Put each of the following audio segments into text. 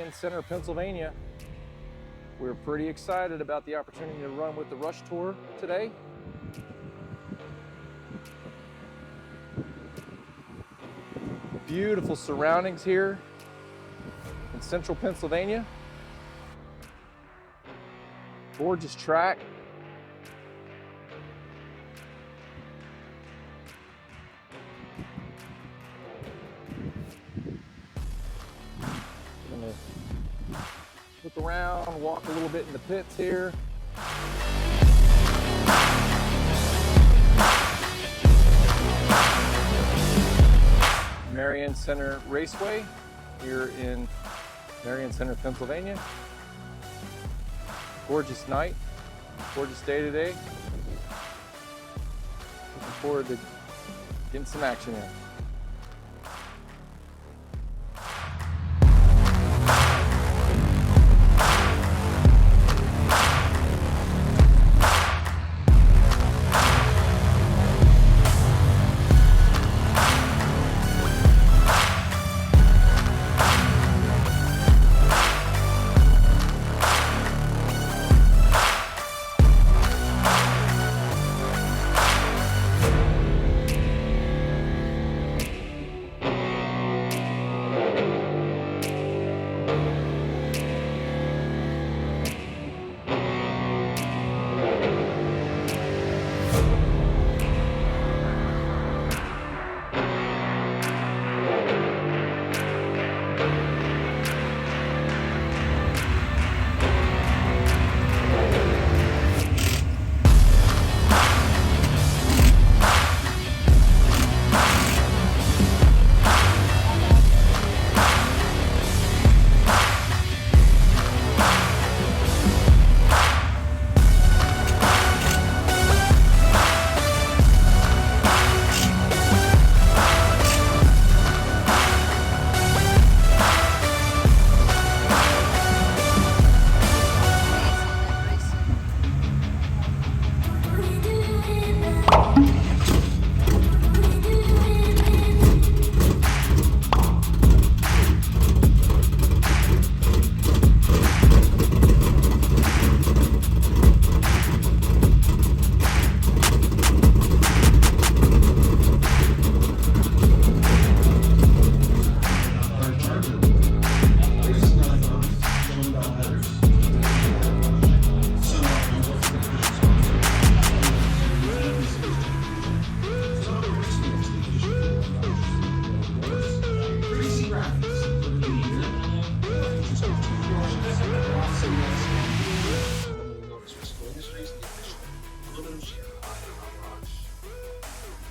Marion Center, Pennsylvania. We're pretty excited about the opportunity to run with the Rush Tour today. Beautiful surroundings here in central Pennsylvania. Gorgeous track. Gonna look around, walk a little bit in the pits here. Marion Center Raceway here in Marion Center, Pennsylvania. Gorgeous night, gorgeous day today. Looking forward to getting some action in.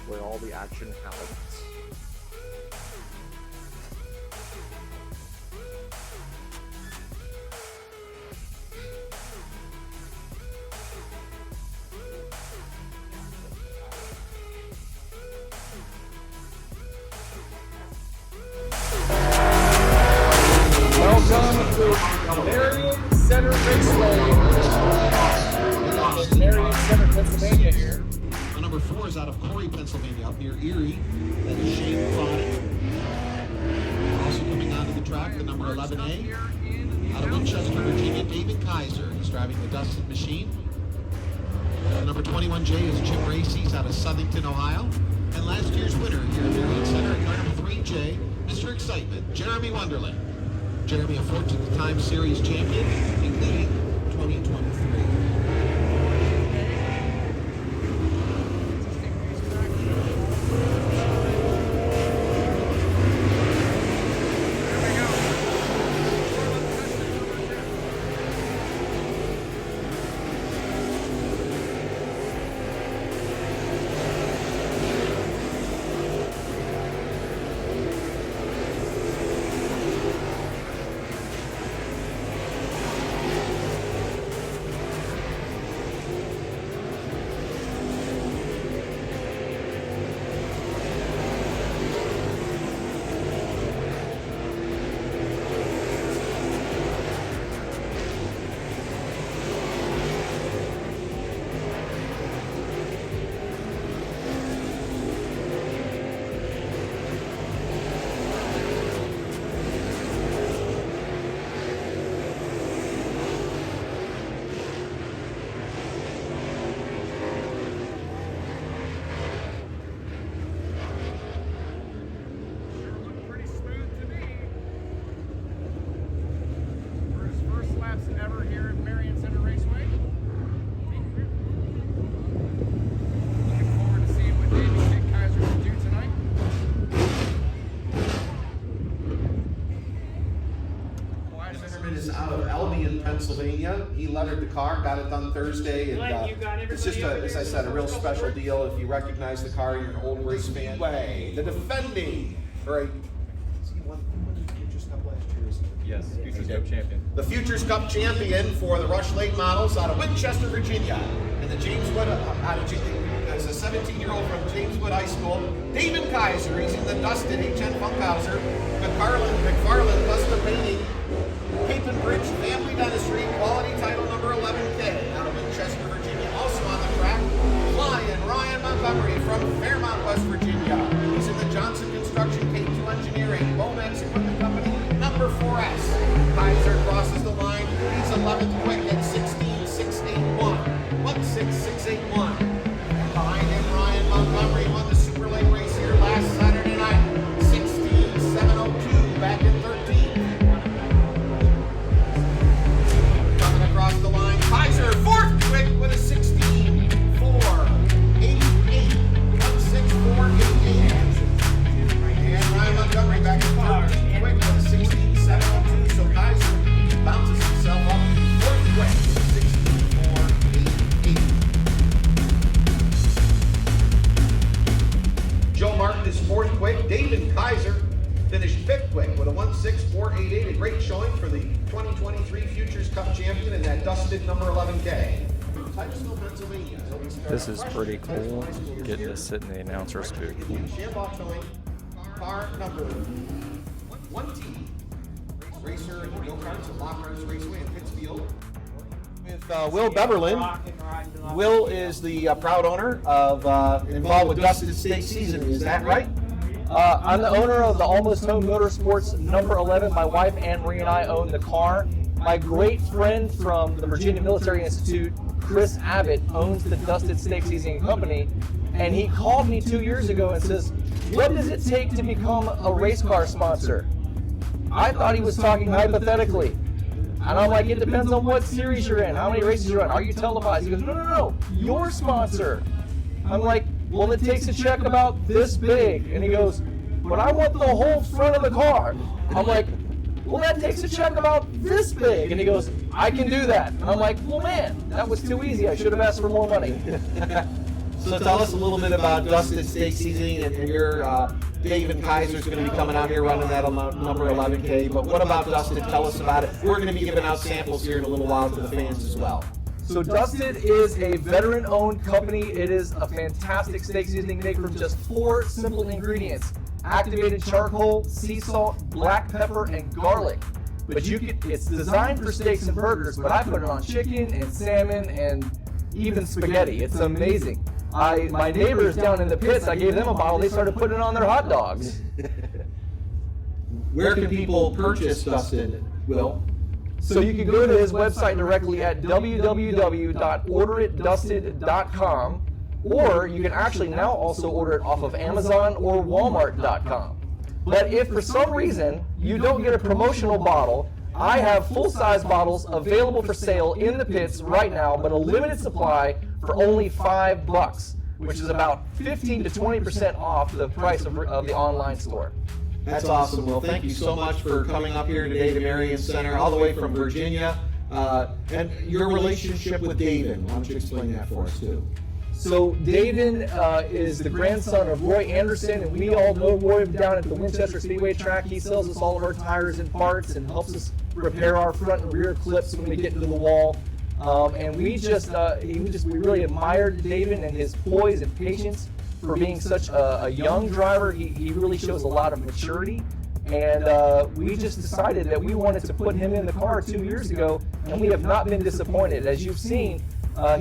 Where all the action happens. Welcome to Marion Center Raceway. Marion Center, Pennsylvania here. Number 4 is out of Corey, Pennsylvania, up near Erie. That is Shane Chronic. Also coming onto the track, the number 11A. Out of Winchester, Virginia, David Kaiser. He's driving the Dustin Machine. The number 21J is Jim Racy's out of Southington, Ohio. And last year's winner here at Marion Center, number 3J, Mr. Excitement, Jeremy Wonderland. Jeremy, a 14th-time series champion, including 2023. Virginia. He lettered the car, got it done Thursday, and it's just, as I said, a real special deal. If you recognize the car, you're an old race fan. The defending, right? He won Futures Cup last year, isn't he? Yes, Futures Cup champion. The Futures Cup champion for the Rush Late Models out of Winchester, Virginia, and the James Wood as a 17-year-old from James Wood High School, Davin Kaiser. He's in the Dustin H.N. Funkhauser, McFarland Custom Painting, Cape and Bridge Family Dentistry, quality title number 11K out of Winchester, Virginia. Also on the track, Ryan Montgomery from Fairmont, West Virginia. He's in the Johnson Construction K2 Engineering, Bomax Equipment Company, number 4S. Kaiser crosses the line. He's 11th quick at 16.681. 16681. Behind him, Ryan Montgomery won the Super Late race here last Saturday night. 16.702 back in 13th. Coming across the line, Kaiser, 4th quick with a 16.488. 16488. And Ryan Montgomery back in 13th quick with a 16.702. So Kaiser bounces himself up 4th quick with a 16.488. Joe Martin is 4th quick. Davin Kaiser finished 5th quick with a 16488. A great showing for the 2023 Futures Cup champion in that dusted number 11K. Titusville, Pennsylvania. This is pretty cool, getting to sit in the announcer's booth. Shambaugh Towing, car number 1T. Racer and go-karts at Lockhurst Raceway in Pittsfield. With Will Beverlin. Will is the proud owner of involved with Dusted State Seasoning. Is that right? I'm the owner of the Almost Home Motorsports number 11. My wife Anne Marie and I own the car. My great friend from the Virginia Military Institute, Chris Abbott, owns the Dusted Steak Seasoning Company, and he called me 2 years ago and says, "What does it take to become a race car sponsor?" I thought he was talking hypothetically. And I'm like, it depends on what series you're in, how many races you're in, are you televised? He goes, no, your sponsor. I'm like, well, it takes a check about this big. And he goes, but I want the whole front of the car. I'm like, well, that takes a check about this big. And he goes, I can do that. And I'm like, well, man, that was too easy. I should have asked for more money. So tell us a little bit about Dusted Steak Seasoning and your Davin Kaiser's going to be coming out here running that number 11K. But what about Dusted? Tell us about it. We're going to be giving out samples here in a little while to the fans as well. So Dusted is a veteran-owned company. It is a fantastic steak seasoning made from just 4 simple ingredients: activated charcoal, sea salt, black pepper, and garlic. But it's designed for steaks and burgers, but I put it on chicken and salmon and even spaghetti. It's amazing. My neighbors down in the pits, I gave them a bottle. They started putting it on their hot dogs. Where can people purchase Dusted, Will? So you can go to his website directly at www.orderitdusted.com, or you can actually now also order it off of Amazon or Walmart.com. But if for some reason you don't get a promotional bottle, I have full-size bottles available for sale in the pits right now, but a limited supply for only $5, which is about 15 to 20% off the price of the online store. That's awesome, Will. Thank you so much for coming up here today to Marion Center, all the way from Virginia. And your relationship with Davin, why don't you explain that for us, too? So Davin is the grandson of Roy Anderson, and we all know Roy down at the Winchester Speedway track. He sells us all of our tires and parts and helps us repair our front and rear clips when we get into the wall. And we really admired Davin and his poise and patience for being such a young driver. He really shows a lot of maturity. And we just decided that we wanted to put him in the car 2 years ago, and we have not been disappointed. As you've seen,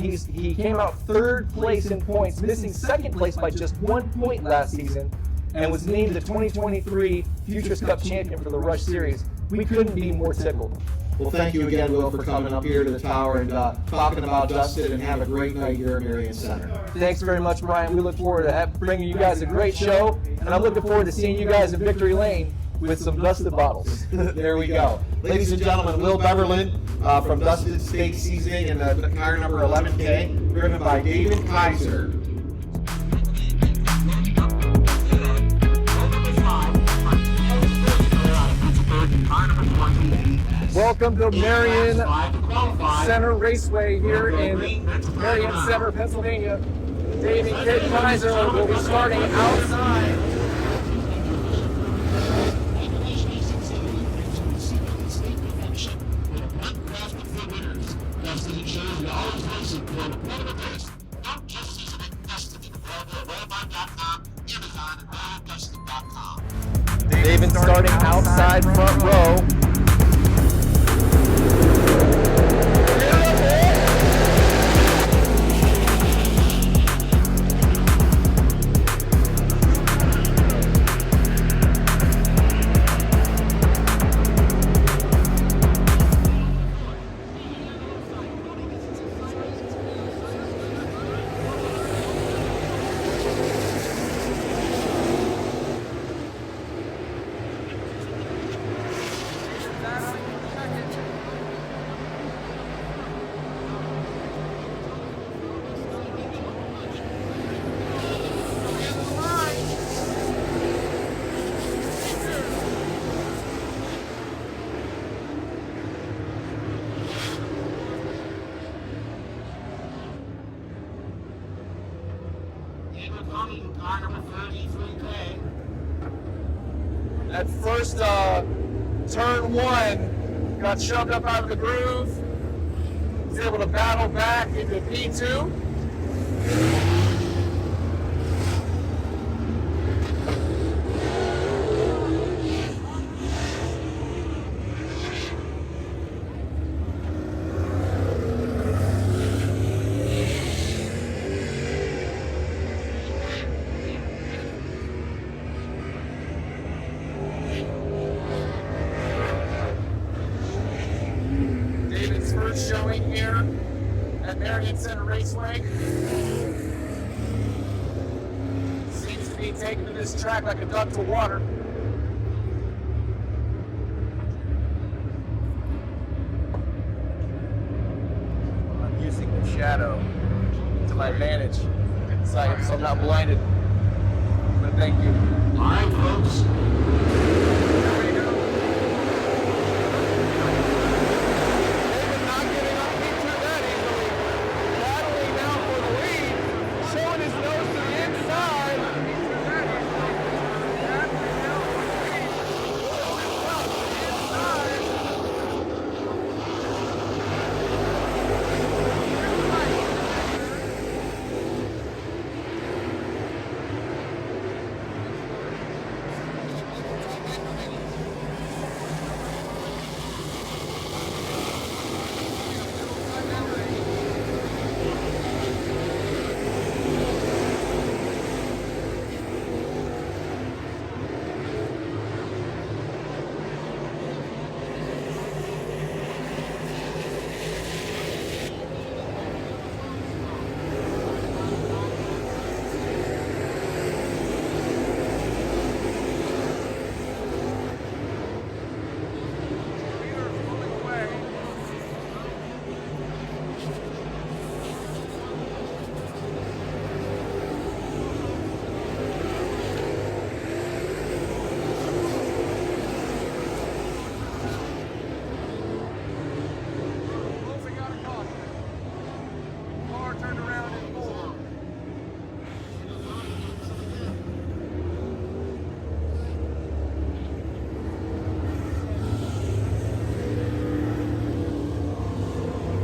he came out 3rd place in points, missing 2nd place by just 1 point last season, and was named the 2023 Futures Cup champion for the Rush Series. We couldn't be more tickled. Well, thank you again, Will, for coming up here to the tower and talking about Dusted, and have a great night here at Marion Center. Thanks very much, Brian. We look forward to bringing you guys a great show, and I'm looking forward to seeing you guys in Victory Lane with some Dusted bottles. There we go. Ladies and gentlemen, Will Beverlin from Dusted Steak Seasoning and the car number 11K, driven by Davin Kaiser. Car number 28. Welcome to Marion Center Center Raceway here in Marion Center, Pennsylvania. Davin Kid Kaiser will be starting outside. Davin starting outside front row. At first, turn one, got shoved up out of the groove. Was able to battle back into P2. David's first showing here at Marion Center Raceway. Seems to be taken to this track like a duck to water. I'm using the shadow to my advantage, so I'm not blinded. But thank you. All right, folks.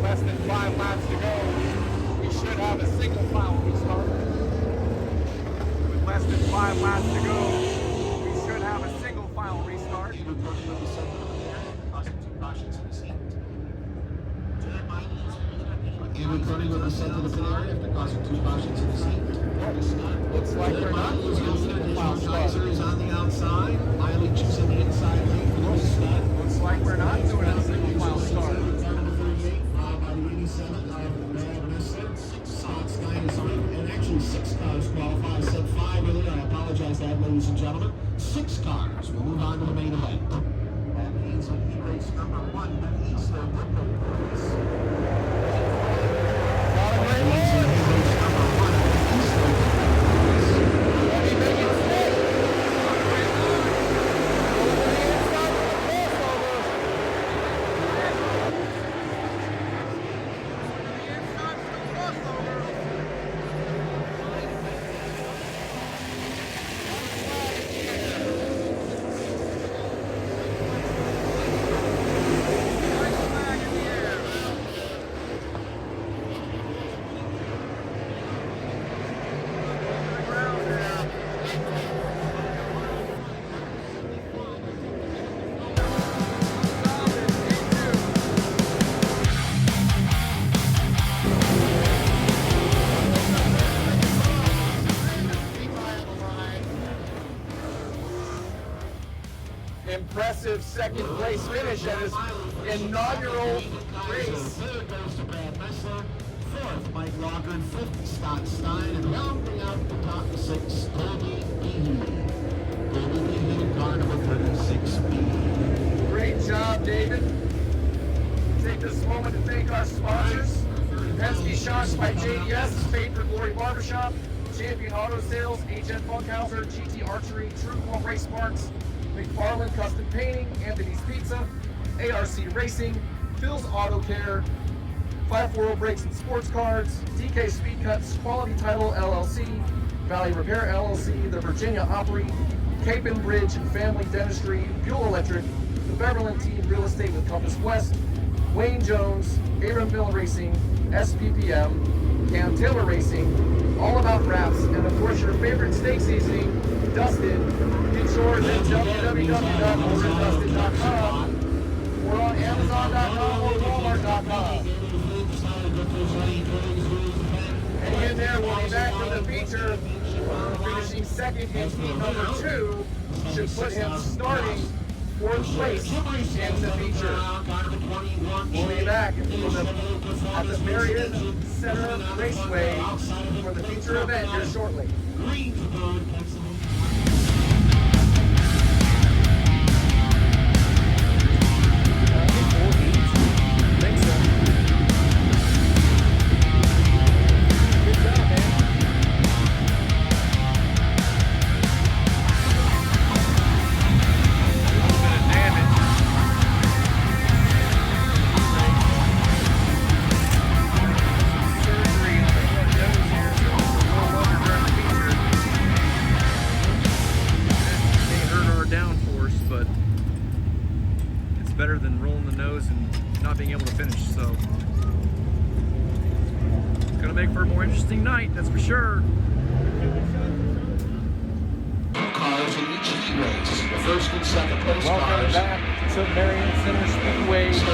Less than 5 laps to go. We should have a single file restart. With less than 5 laps to go, we should have a single file restart. In returning with the center of the pit area after causing 2 cautions in the seat. Looks like we're not losing a single file start. Kaiser is on the outside. Miley choosing the inside lane for the start. Looks like we're not doing a single file start. And actually 6 cars qualify. I said 5 earlier. I apologize for that, ladies and gentlemen. 6 cars will move on to the main event. That means on race number 1, that is the window race. Impressive second place finish at his inaugural race. Third goes to Brad Messler. Fourth, Mike Logan. Fifth, Scott Stein. And rounding out the top six, Colby Beatin. Colby Beatin, car number 36B. Great job, David. Take this moment to thank our sponsors. Penske Shots by JDS, Fate for Glory Barbershop, Champion Auto Sales, HN Funkhauser, GT Archery, True Home Race Parts, McFarland Custom Painting, Anthony's Pizza, ARC Racing, Phil's Auto Care, 540 Brakes and Sports Cards, DK Speed Cuts, Quality Title LLC, Valley Repair LLC, the Virginia Opry, Cape and Bridge Family Dentistry, Buell Electric, the Beverland Team Real Estate with Compass West, Wayne Jones, Aaron Mill Racing, SPPM, Cam Taylor Racing, All About Wraps, and of course your favorite steak seasoning, Dustin. Get yours at www.orderdustin.com or on Amazon.com or Walmart.com. And in there, we'll be back for the feature. Finishing second in heat number 2 should put him starting 4th place in the feature. We'll be back at the Marion Center Raceway for the feature event here shortly. Better than rolling the nose and not being able to finish, so it's gonna make for a more interesting night, that's for sure. Cars in each heat race. The first and second place Welcome cars. back to Marion Center Speedway for the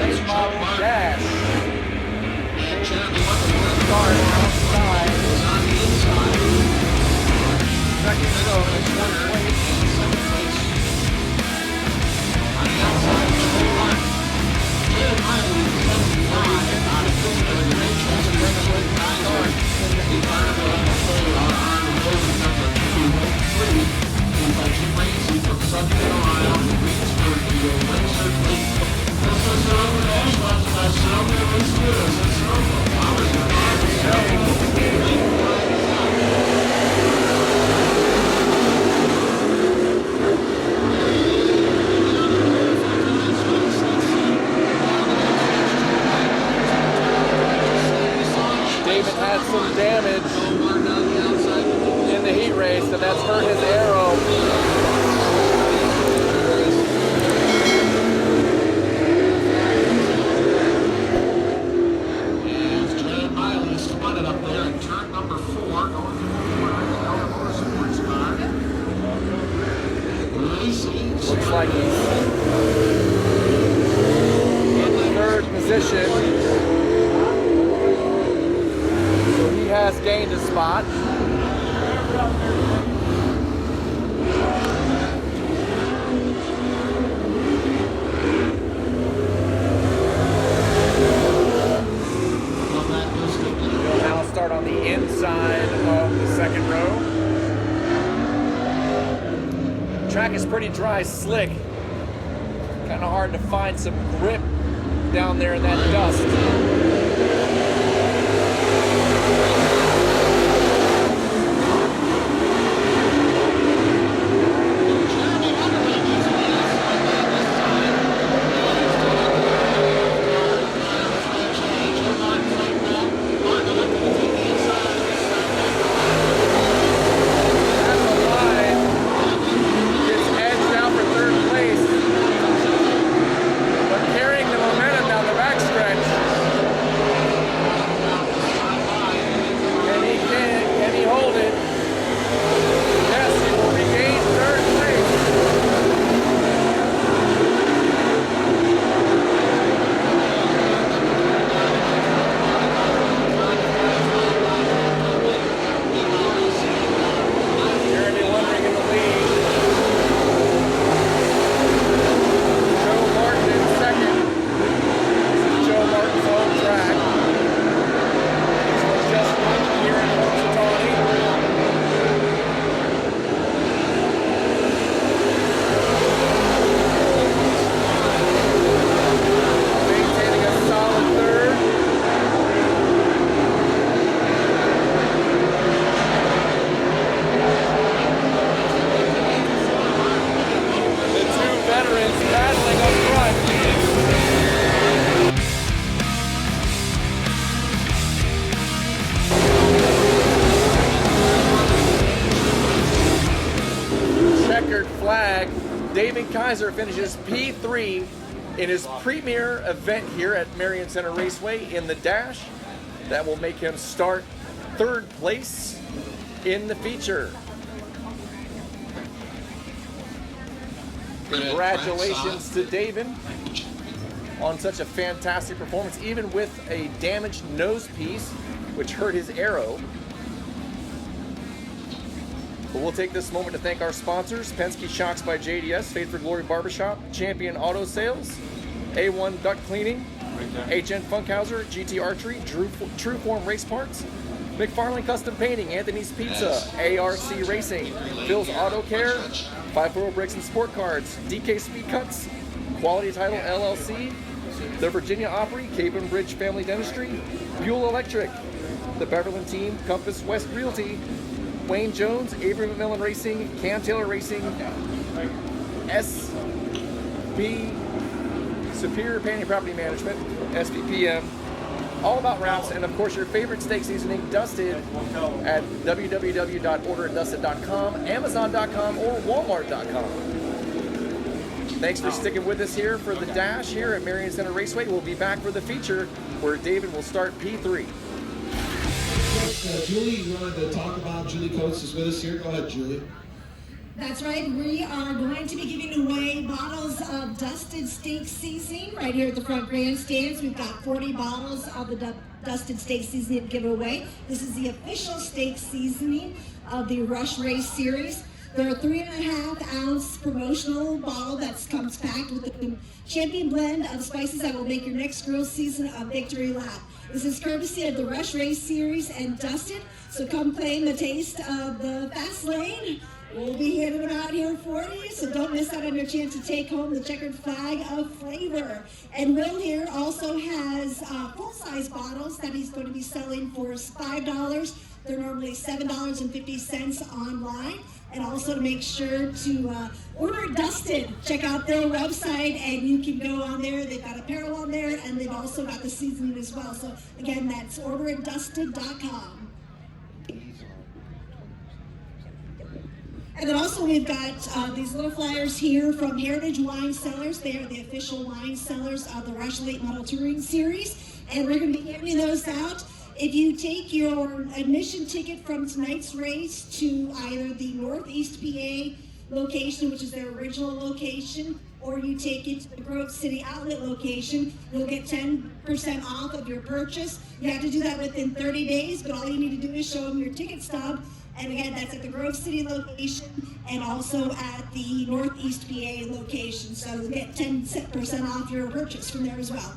late model dash. And Jeremy Wonderland Start outside. is on the inside. Second row, fourth place. Second place. On the outside, number 1. Jim Miley, 75, out of Pittsburgh, Manchester, Raceway, Kaiser. The Carnival and Full are on road number 2 and 3. By Jim Racy from Southern Ohio, Greensburg, New Racer Fleet. This is the Roman Dash sponsored by Sonoma Race Wheels and Sonoma. Powers your cars. David had some damage in the heat race, and that's hurt his arrow. And Jay Miley spotted up there in turn number 4, going through the sports car. Lacey Looks like he's in third position. So he has gained a spot. We'll now start on the inside of the second row. Track is pretty dry, slick. Kind of hard to find some grip down there in that dust. Davin Kaiser finishes P3 in his premier event here at Marion Center Raceway in the dash. That will make him start 3rd place in the feature. Congratulations to Davin on such a fantastic performance, even with a damaged nose piece, which hurt his aero. But we'll take this moment to thank our sponsors: Penske Shocks by JDS, Fade for Glory Barbershop, Champion Auto Sales, A1 Duct Cleaning, HN Funkhauser, GT Archery, True Form Race Parts, McFarlane Custom Painting, Anthony's Pizza, ARC Racing, Phil's Auto Care, 540 Brakes and Sport Cards, DK Speed Cuts, Quality Title LLC, the Virginia Opry, Cape and Bridge Family Dentistry, Buell Electric, the Beverland Team, Compass West Realty, Wayne Jones, Avery McMillan Racing, Cam Taylor Racing, SB Superior Painting Property Management, SPPM, All About Wraps, and of course your favorite steak seasoning, Dusted, at www.orderitdusted.com, Amazon.com, or Walmart.com. Thanks for sticking with us here for the dash here at Marion Center Raceway. We'll be back for the feature where Davin will start P3. Julie, you wanted to talk about Julie Coates is with us here. Go ahead, Julie. That's right. We are going to be giving away bottles of Dusted Steak Seasoning right here at the front grandstands. We've got 40 bottles of the Dusted Steak Seasoning to give away. This is the official steak seasoning of the Rush Race Series. They're a 3.5-ounce promotional bottle that comes packed with the champion blend of spices that will make your next grill season a victory lap. This is courtesy of the Rush Race Series and Dusted, so come claim the taste of the fast lane. We'll be handing them out here for you, so don't miss out on your chance to take home the checkered flag of flavor. And Will here also has full-size bottles that he's going to be selling for $5. They're normally $7.50 online. And also to make sure to order it Dusted. Check out their website and you can go on there. They've got apparel on there and they've also got the seasoning as well. So again, that's orderitdusted.com. And then also we've got these little flyers here from Heritage Wine Cellars. They are the official wine cellars of the Rush Late Model Touring Series. And we're going to be giving those out. If you take your admission ticket from tonight's race to either the Northeast PA location, which is their original location, or you take it to the Grove City Outlet location, you'll get 10% off of your purchase. You have to do that within 30 days, but all you need to do is show them your ticket stub. And again, that's at the Grove City location and also at the Northeast PA location. So you'll get 10% off your purchase from there as well.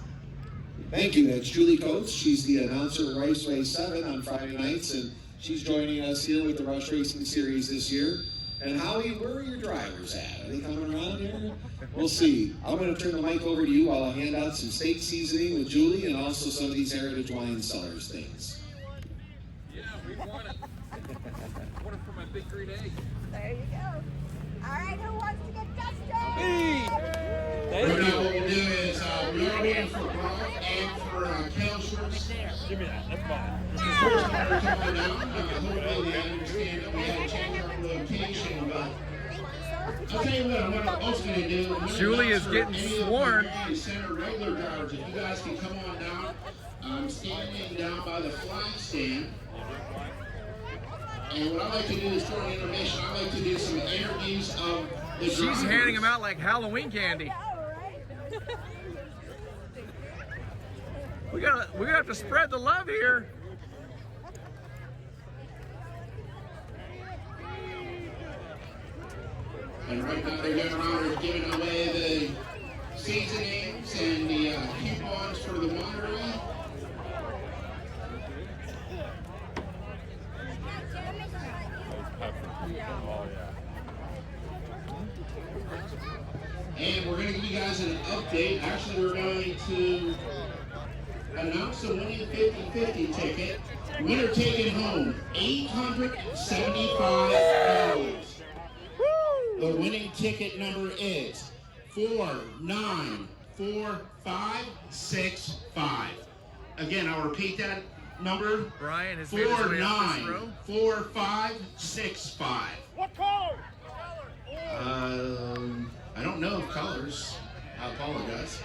Thank you. That's Julie Coates. She's the announcer of Raceway 7 on Friday nights, and she's joining us here with the Rush Racing Series this year. And Howie, where are your drivers at? Are they coming around here? We'll see. I'm going to turn the mic over to you while I hand out some steak seasoning with Julie and also some of these Heritage Wine Cellars things. Yeah, we want it. Want it for my big green egg. There you go. All right, who wants to get dusted? Right now, what we'll do is we are waiting for Brock and for Kale Shorts. Give me that. That's mine. First time we're coming down. Hopefully they understand that we had to change our location, but I'll tell you what, I'm also going to do. Julie is getting sworn. Center regular drivers, if you guys can come on down. I'm standing down by the flag stand. And what I like to do is for an intermission, I like to do some interviews of the drivers. She's handing them out like Halloween candy. We gotta have to spread the love here. And right now they're going around and giving away the seasonings and the coupons for the winery. And we're going to give you guys an update. Actually, we're going to announce the winning 50-50 ticket. Winner taking home $875. The winning ticket number is 494565. Again, I'll repeat that number. Brian has made his way up this row. 494565. What color? I I don't know colors. I apologize.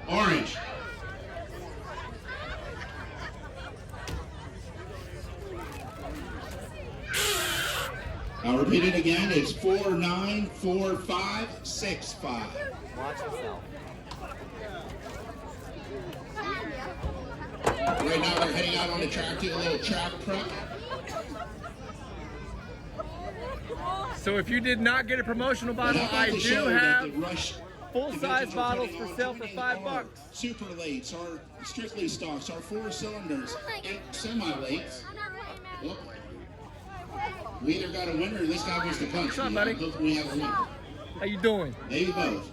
Orange. I'll repeat it again. It's 494565. Watch yourself. Right now we're heading out on the track to do a little track prep. So if you did not get a promotional bottle, I do have full-size bottles for sale for $5. Super lates, our strictly stocks, our 4 cylinders, and semi-lates. Well, we either got a winner or this guy wants to punch. What's up, buddy? Hopefully we have a winner. How you doing? Maybe both.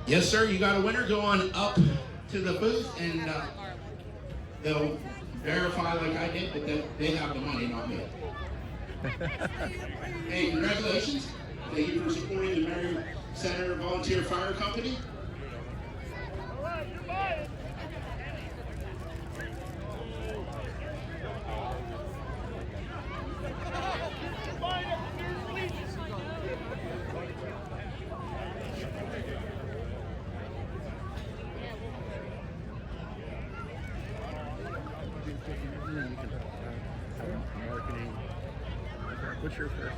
Yes, sir. You got a winner. Go on up to the booth, and they'll verify like I did, but they have the money, not me. Hey, congratulations. Thank you for supporting the Marion Center Volunteer Fire Company. What's your first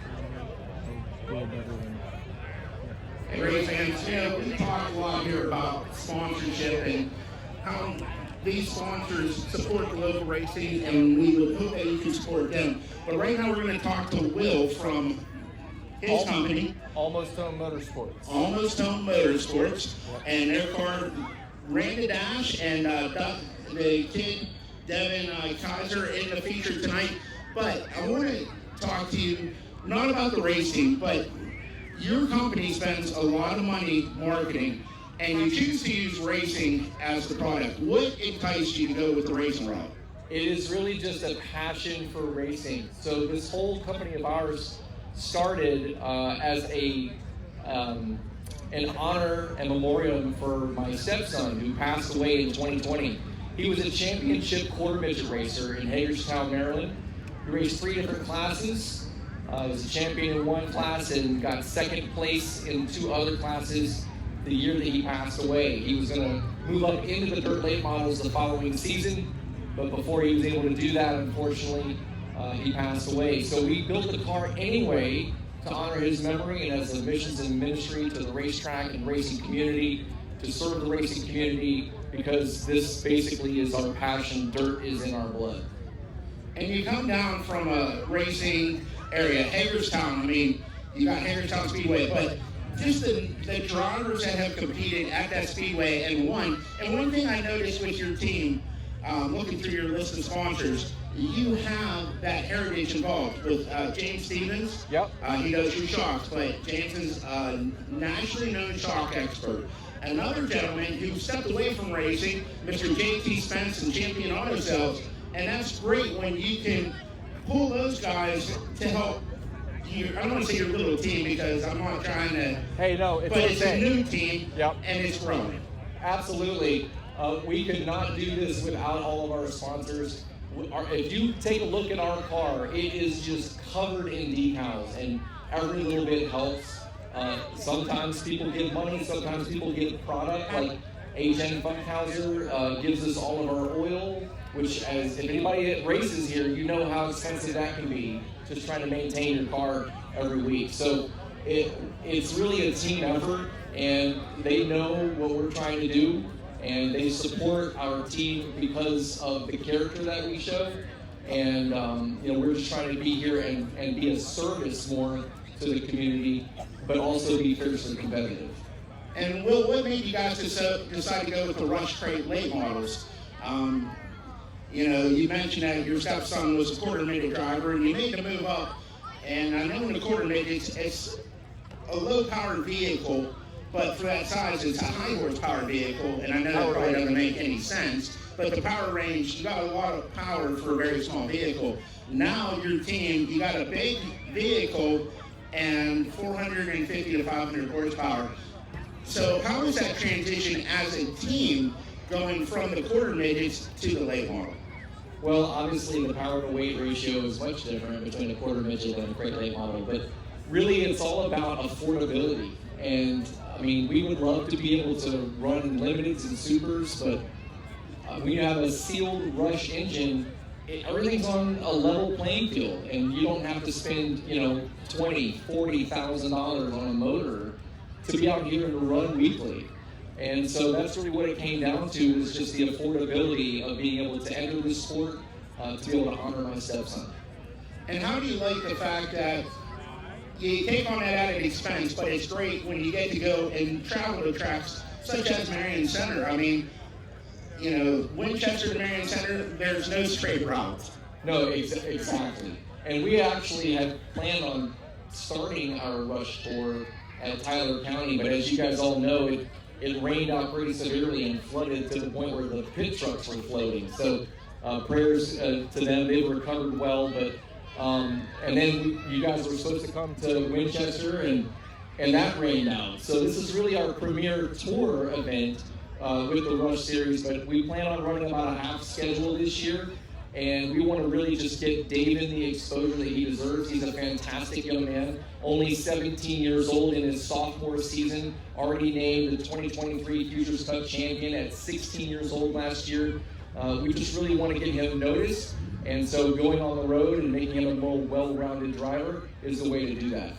Hey, race fans, you know, we talk a lot here about sponsorship and how these sponsors support the local racing, and we would hope that you can support them. But right now we're going to talk to Will from his company, Almost Home Motorsports. Almost Home Motorsports, and their car ran the dash, and the kid, Davin, Kaiser, in the feature tonight. But I want to talk to you not about the racing, but your company spends a lot of money marketing, and you choose to use racing as the product. What enticed you to go with the racing route? It is really just a passion for racing. So this whole company of ours started as an honor and memorial for my stepson who passed away in 2020. He was a championship quarter midget racer in Hagerstown, Maryland. He raced 3 different classes. He was a champion in one class and got second place in 2 other classes the year that he passed away. He was going to move up into the dirt late models the following season, but before he was able to do that, unfortunately, he passed away. So we built the car anyway to honor his memory and as a missions and ministry to the racetrack and racing community, to serve the racing community, because this basically is our passion. Dirt is in our blood. And you come down from a racing area, Hagerstown. I mean, you got Hagerstown Speedway, but just the drivers that have competed at that speedway and won. And one thing I noticed with your team, looking through your list of sponsors, you have that heritage involved with James Stevens. Yep. He does your shocks, but James is a nationally known shock expert. Another gentleman who stepped away from racing, Mr. J.T. Spence and Champion Auto Sales. And that's great when you can pull those guys to help you. I don't want to say your little team because I'm not trying to. Hey, no, it's but okay. It's a new team, Yep. And it's growing. Absolutely. We could not do this without all of our sponsors. If you take a look at our car, it is just covered in decals, and every little bit helps. Sometimes people give money, sometimes people give product, like Asian Funkhauser gives us all of our oil, which, as if anybody races here, you know how expensive that can be, just trying to maintain your car every week. So it's really a team effort, and they know what we're trying to do, and they support our team because of the character that we show. And we're just trying to be here and be a service more to the community, but also be fiercely competitive. And Will, what made you guys decide to go with the Rush Crate late models? You mentioned that your stepson was a quarter midget driver, and you made the move up. And I know in the quarter midget, it's a low-powered vehicle, but for that size, it's a high-horsepower vehicle. And I know that probably doesn't make any sense, but the power range, you got a lot of power for a very small vehicle. Now your team, you got a big vehicle and 450 to 500 horsepower. So how was that transition as a team going from the quarter midgets to the late model? Well, obviously the power to weight ratio is much different between a quarter midget and a crate late model, but really it's all about affordability. And I mean, we would love to be able to run limiteds and supers, but when you have a sealed rush engine, everything's on a level playing field, and you don't have to spend, you know, $20,000-$40,000 on a motor to be out here and run weekly. And so that's really what it came down to, is just the affordability of being able to enter this sport, to be able to honor my stepson. And how do you like the fact that you take on that added expense, but it's great when you get to go and travel to tracks such as Marion Center? I mean, you know, Winchester to Marion Center, there's no straight routes. No, exactly. And we actually had planned on starting our rush tour at Tyler County, but as you guys all know, it rained out pretty severely and flooded to the point where the pit trucks were floating. So prayers to them, they've recovered well, but and then you guys were supposed to come to Winchester, and that rained out. So this is really our premier tour event with the Rush Series, but we plan on running about a half schedule this year, and we want to really just get Davin the exposure that he deserves. He's a fantastic young man, only 17 years old in his sophomore season, already named the 2023 Futures Cup champion at 16 years old last year. We just really want to get him noticed, and so going on the road and making him a more well-rounded driver is the way to do that.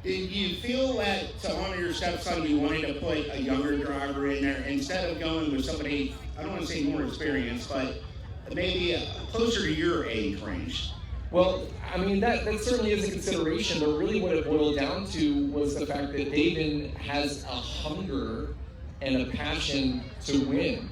Did you feel that to honor your stepson, you wanted to put a younger driver in there instead of going with somebody, I don't want to say more experienced, but maybe closer to your age range? Well, I mean, that certainly is a consideration, but really what it boiled down to was the fact that Davin has a hunger and a passion to win.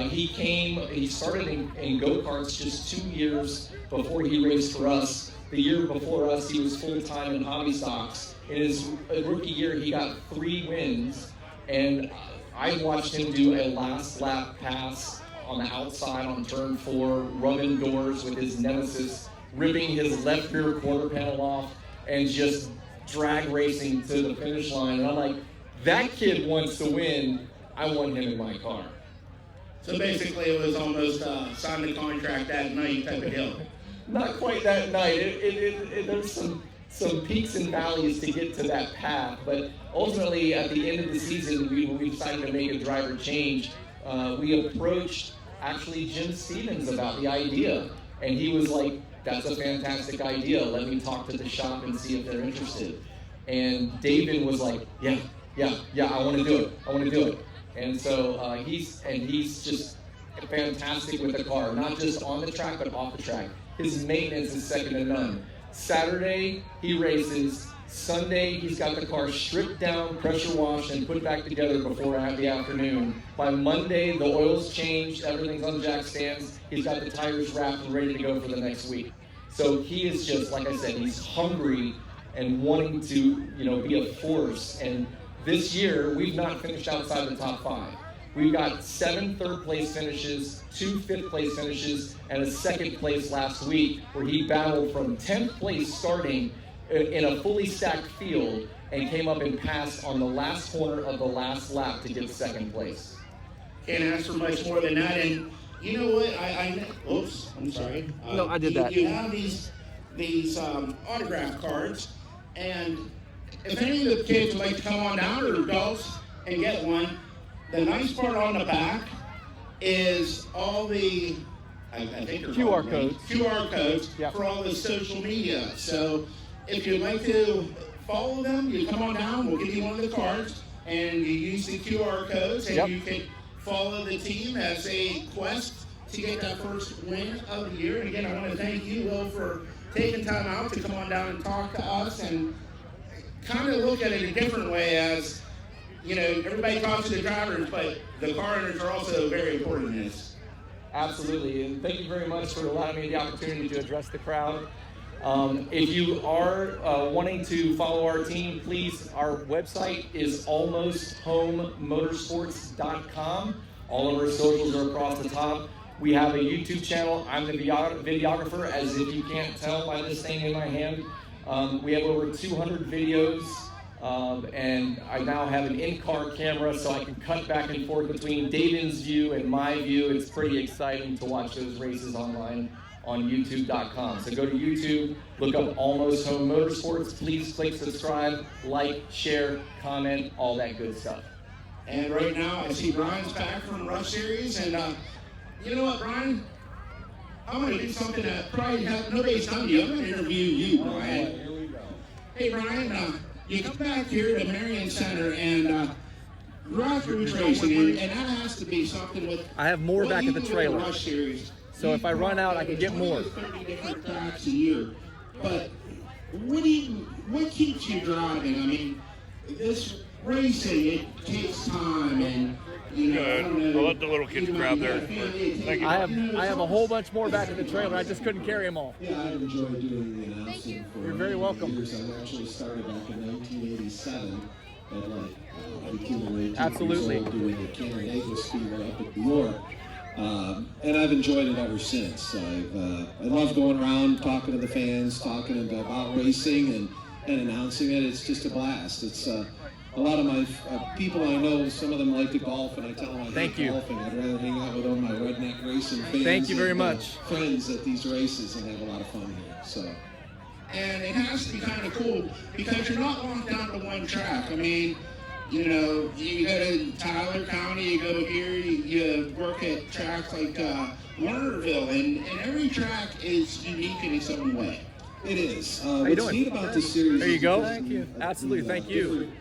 He started in go-karts just 2 years before he raced for us. The year before us, he was full-time in hobby stocks. In his rookie year, he got 3 wins, and I watched him do a last lap pass on the outside on turn 4, rubbing doors with his nemesis, ripping his left rear quarter panel off, and just drag racing to the finish line. And I'm like, that kid wants to win. I want him in my car. So basically it was almost sign the contract that night type of deal. Not quite that night. There's some peaks and valleys to get to that path, but ultimately at the end of the season, when we decided to make a driver change, we approached actually Jim Stevens about the idea, and he was like, that's a fantastic idea, let me talk to the shop and see if they're interested. And Davin was like, yeah, I want to do it. And so he's just fantastic with the car, not just on the track, but off the track. His maintenance is second to none. Saturday, he races. Sunday, he's got the car stripped down, pressure washed, and put back together before the afternoon. By Monday, the oil's changed, everything's on jack stands. He's got the tires wrapped and ready to go for the next week. So he is just, like I said, he's hungry and wanting to, be a force. And this year, we've not finished outside the top 5. We've got 7 third-place finishes, 2 fifth-place finishes, and a second-place last week, where he battled from 10th place starting in a fully stacked field and came up and passed on the last corner of the last lap to get second place. Can't ask for much more than that. And you know what? Oops, I'm sorry. No, I did that. You have these autograph cards, and if any of the kids would like to come on down, or adults, and get one, the nice part on the back is all the I think they're QR codes. QR codes Yep. for all the social media. So if you'd like to follow them, you come on down, we'll give you one of the cards, and you use the QR codes, and Yep. you can follow the team as a quest to get that first win of the year. And again, I want to thank you, Will, for taking time out to come on down and talk to us and kind of look at it a different way as, everybody talks to the drivers, but the car owners are also very important in this. Absolutely, and thank you very much for allowing me the opportunity to address the crowd. If you are wanting to follow our team, please, our website is almosthomemotorsports.com. All of our socials are across the top. We have a YouTube channel. I'm the videographer, as if you can't tell by this thing in my hand. We have over 200 videos And I now have an in-car camera, so I can cut back and forth between Davin's view and my view. It's pretty exciting to watch those races online on YouTube.com. So go to YouTube, look up Almost Home Motorsports. Please click subscribe, like, share, comment, all that good stuff. And right now, I see Brian's back from the Rush Series, and you know what, Brian? I'm going to do something that probably nobody's done to you. I'm going to interview you, Brian. Here we go. Hey, Brian, you come back here to Marion Center, and grassroots racing, and that has to be something with. I have more back at the trailer. Rush Series. So if I run out, I can get more. 30 different tracks a year. But what keeps you driving? I mean, this racing, it takes time, and you know. I don't know, I'll let the little kids grab there. Thank you. I have a whole bunch more back in the trailer. I just couldn't carry them all. Yeah, I've enjoyed doing the announcing for You're very welcome. years. I actually started back in 1987 at like 18 or 18 Absolutely. years old doing the Canandaigua Speedway up at New York. And I've enjoyed it ever since. I love going around talking to the fans, talking about racing and announcing it. It's just a blast. It's a lot of my people I know, some of them like to golf, and I tell them I hate golfing. I'd rather hang out with all my redneck racing fans. Thank you very much. Friends at these races and have a lot of fun here. So. And it has to be kind of cool because you're not locked down to one track. I mean, you know, you go to Tyler County, you go here, you work at tracks like Warnerville, and every track is unique in its own way. It is. you What's doing? neat about this series? There you is go. because Thank you. of Absolutely. the, Thank you. different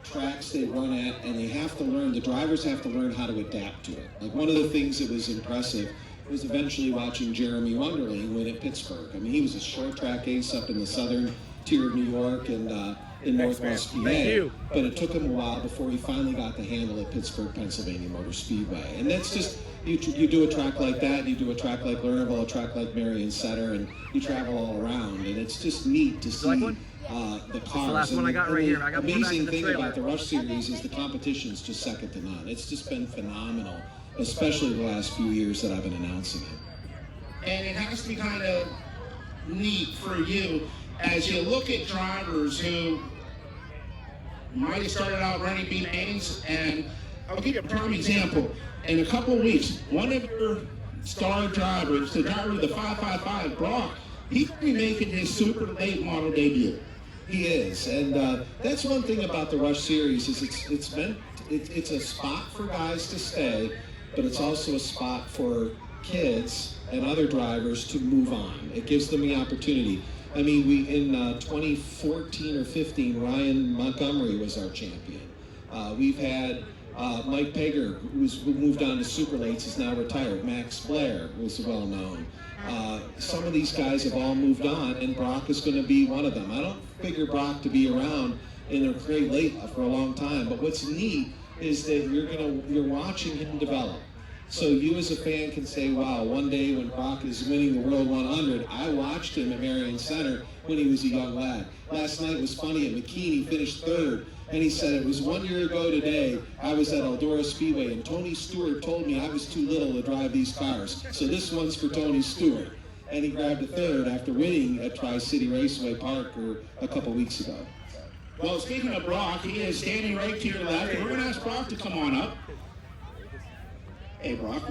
tracks they run at, and they have to learn. The drivers have to learn how to adapt to it. Like one of the things that was impressive was eventually watching Jeremy Wonderling win at Pittsburgh. I mean, he was a short track ace up in the southern tier of New York and in Northwest PA. Thank you. But it took him a while before he finally got the handle at Pittsburgh, Pennsylvania Motor Speedway. And that's just, you do a track like that, you do a track like Lernerville, a track like Marion Center, and you travel all around. And it's just neat to see like one? The cars. the last one I got And right the here. I got more back in amazing the thing trailer. about the Rush Series is the competition's just second to none. It's just been phenomenal, especially the last few years that I've been announcing it. And it has to be kind of neat for you as you look at drivers who might have started out running B-mains, and I'll give you a prime example. In a couple of weeks, one of your star drivers, the driver of the 555, Brock, he's going to be making his super late model debut. He is, and that's one thing about the Rush Series is it's a spot for guys to stay, but it's also a spot for kids and other drivers to move on. It gives them the opportunity. I mean, we in 2014 or 15, Ryan Montgomery was our champion. We've had Mike Pager, who moved on to super lates, is now retired. Max Blair was well known. Some of these guys have all moved on, and Brock is going to be one of them. I don't figure Brock to be around in a great late for a long time, but what's neat is that you're watching him develop. So you as a fan can say, wow, one day when Brock is winning the World 100, I watched him at Marion Center when he was a young lad. Last night was funny at McKean, he finished third, and he said, it was 1 year ago today, I was at Eldora Speedway, and Tony Stewart told me I was too little to drive these cars, so this one's for Tony Stewart. And he grabbed a third after winning at Tri-City Raceway Park a couple weeks ago. Well, speaking of Brock, he is standing right to your left, and we're going to ask Brock to come on up. Hey, Brock,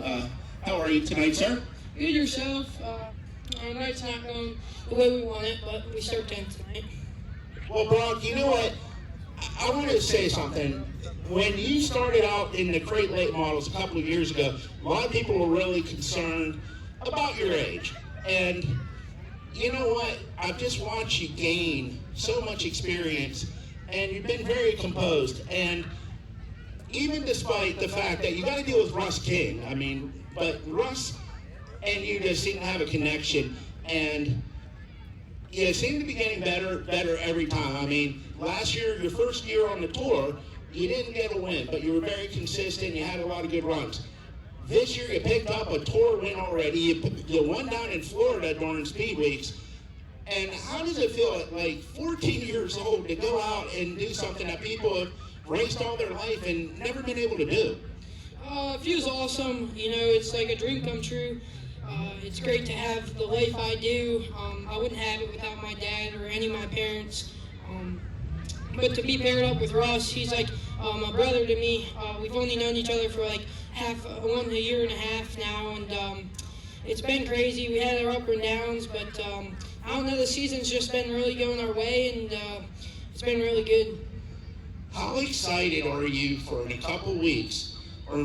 how are you tonight, sir? Good yourself. Our night's not going the way we want it, but we start 10th tonight. Well, Brock, you know what? I want to say something. When you started out in the crate late models a couple of years ago, a lot of people were really concerned about your age. And you know what? I've just watched you gain so much experience, and you've been very composed. And even despite the fact that you got to deal with Russ King, I mean, but Russ and you just seem to have a connection, and you seem to be getting better every time. I mean, last year, your first year on the tour, you didn't get a win, but you were very consistent. You had a lot of good runs. This year, you picked up a tour win already. You won down in Florida during Speed Weeks. And how does it feel at like 14 years old to go out and do something that people have raced all their life and never been able to do? It feels awesome. You know, it's like a dream come true. It's great to have the life I do. I wouldn't have it without my dad or any of my parents. but to be paired up with Russ, he's like a brother to me. We've only known each other for like a year and a half now, and it's been crazy. We had our up and downs, but I don't know, the season's just been really going our way, and it's been really good. How excited are you for in a couple weeks, or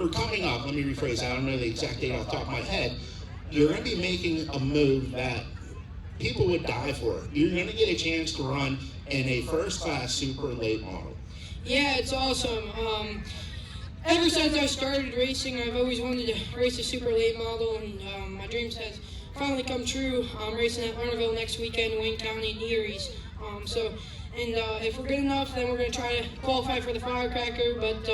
coming up, let me rephrase that, I don't know the exact date off the top of my head, you're going to be making a move that people would die for. You're going to get a chance to run in a first-class super late model. Yeah, it's awesome. Ever since I started racing, I've always wanted to race a super late model, and my dreams has finally come true. I'm racing at Lernerville next weekend, Wayne County and Erie's. If we're good enough, then we're going to try to qualify for the Firecracker, but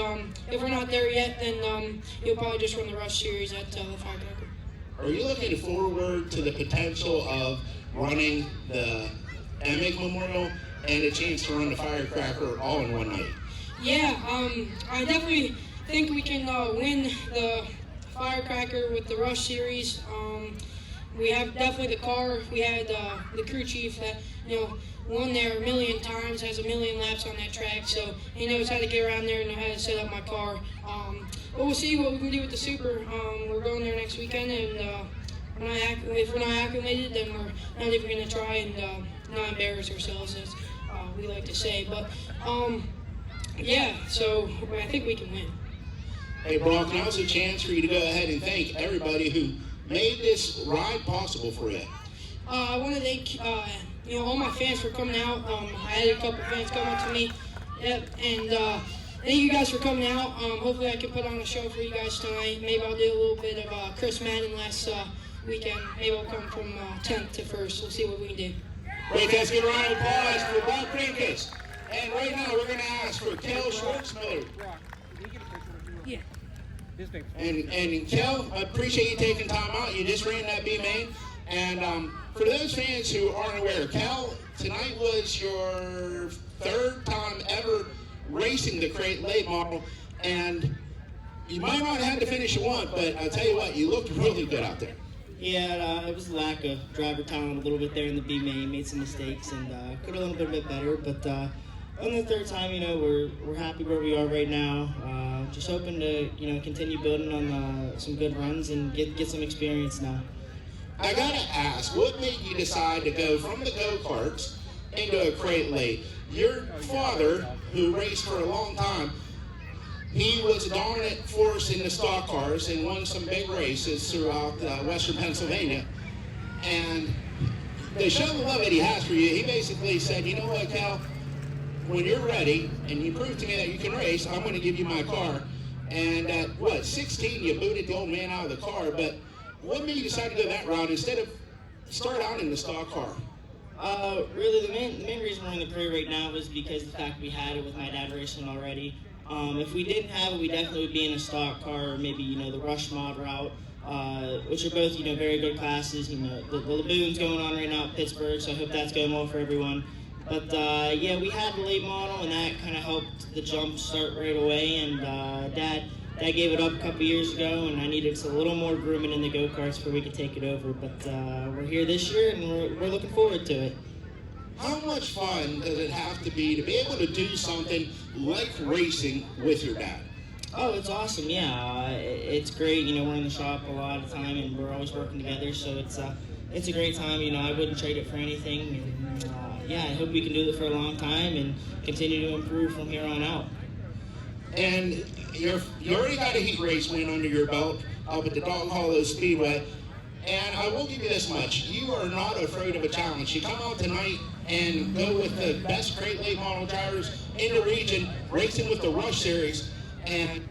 if we're not there yet, then you'll probably just run the Rush Series at the Firecracker. Are you looking forward to the potential of running the Emig Memorial and a chance to run the Firecracker all in one night? Yeah, I definitely think we can win the Firecracker with the Rush Series. We have definitely the car. We had the crew chief that won there a million times, has a million laps on that track, so he knows how to get around there and know how to set up my car. But we'll see what we can do with the Super. We're going there next weekend, and if we're not acclimated, then we're not even going to try and not embarrass ourselves, as we like to say. But yeah, so I think we can win. Hey, Brock, now's a chance for you to go ahead and thank everybody who made this ride possible for you. I want to thank all my fans for coming out. I had a couple fans come up to me. Yep, and thank you guys for coming out. Hopefully I can put on a show for you guys tonight. Maybe I'll do a little bit of Chris Madden last weekend. Maybe I'll come from 10th to 1st. We'll see what we can do. Great, guys, give a round of applause for Brock Pincus. And right now we're going to ask for Kel Schwartzmiller. Yeah. And Kel, I appreciate you taking time out. You just ran that B main. And for those fans who aren't aware, Kel, tonight was your third time ever racing the crate late model, and you might not have had to finish at one, but I'll tell you what, you looked really good out there. Yeah, it was a lack of driver talent a little bit there in the B main. Made some mistakes and could have done a bit better, but on the third time, we're happy where we are right now. Just hoping to continue building on some good runs and get some experience now. I gotta ask, what made you decide to go from the go-karts into a crate late? Your father, who raced for a long time, he was a dominant force in the stock cars and won some big races throughout western Pennsylvania. And to show the love that he has for you, he basically said, you know what, Cal, when you're ready and you prove to me that you can race, I'm going to give you my car. And at 16, you booted the old man out of the car, but what made you decide to go that route instead of start out in the stock car? Really, the main reason we're in the crate right now was because of the fact we had it with my dad racing already. If we didn't have it, we definitely would be in a stock car, or maybe the Rush Mod route, which are both very good classes. The Laboon's going on right now at Pittsburgh, so I hope that's going well for everyone. But yeah, we had the late model, and that kind of helped the jump start right away. And Dad gave it up a couple years ago, and I needed a little more grooming in the go-karts before we could take it over. But we're here this year, and we're looking forward to it. How much fun does it have to be able to do something like racing with your dad? Oh, it's awesome, yeah. It's great, we're in the shop a lot of the time, and we're always working together, so it's a great time. I wouldn't trade it for anything. And, yeah, I hope we can do it for a long time and continue to improve from here on out. And you already got a heat race win under your belt up at the Dog Hollow Speedway. And I will give you this much. You are not afraid of a challenge. You come out tonight and go with the best crate late model drivers in the region, racing with the Rush Series. And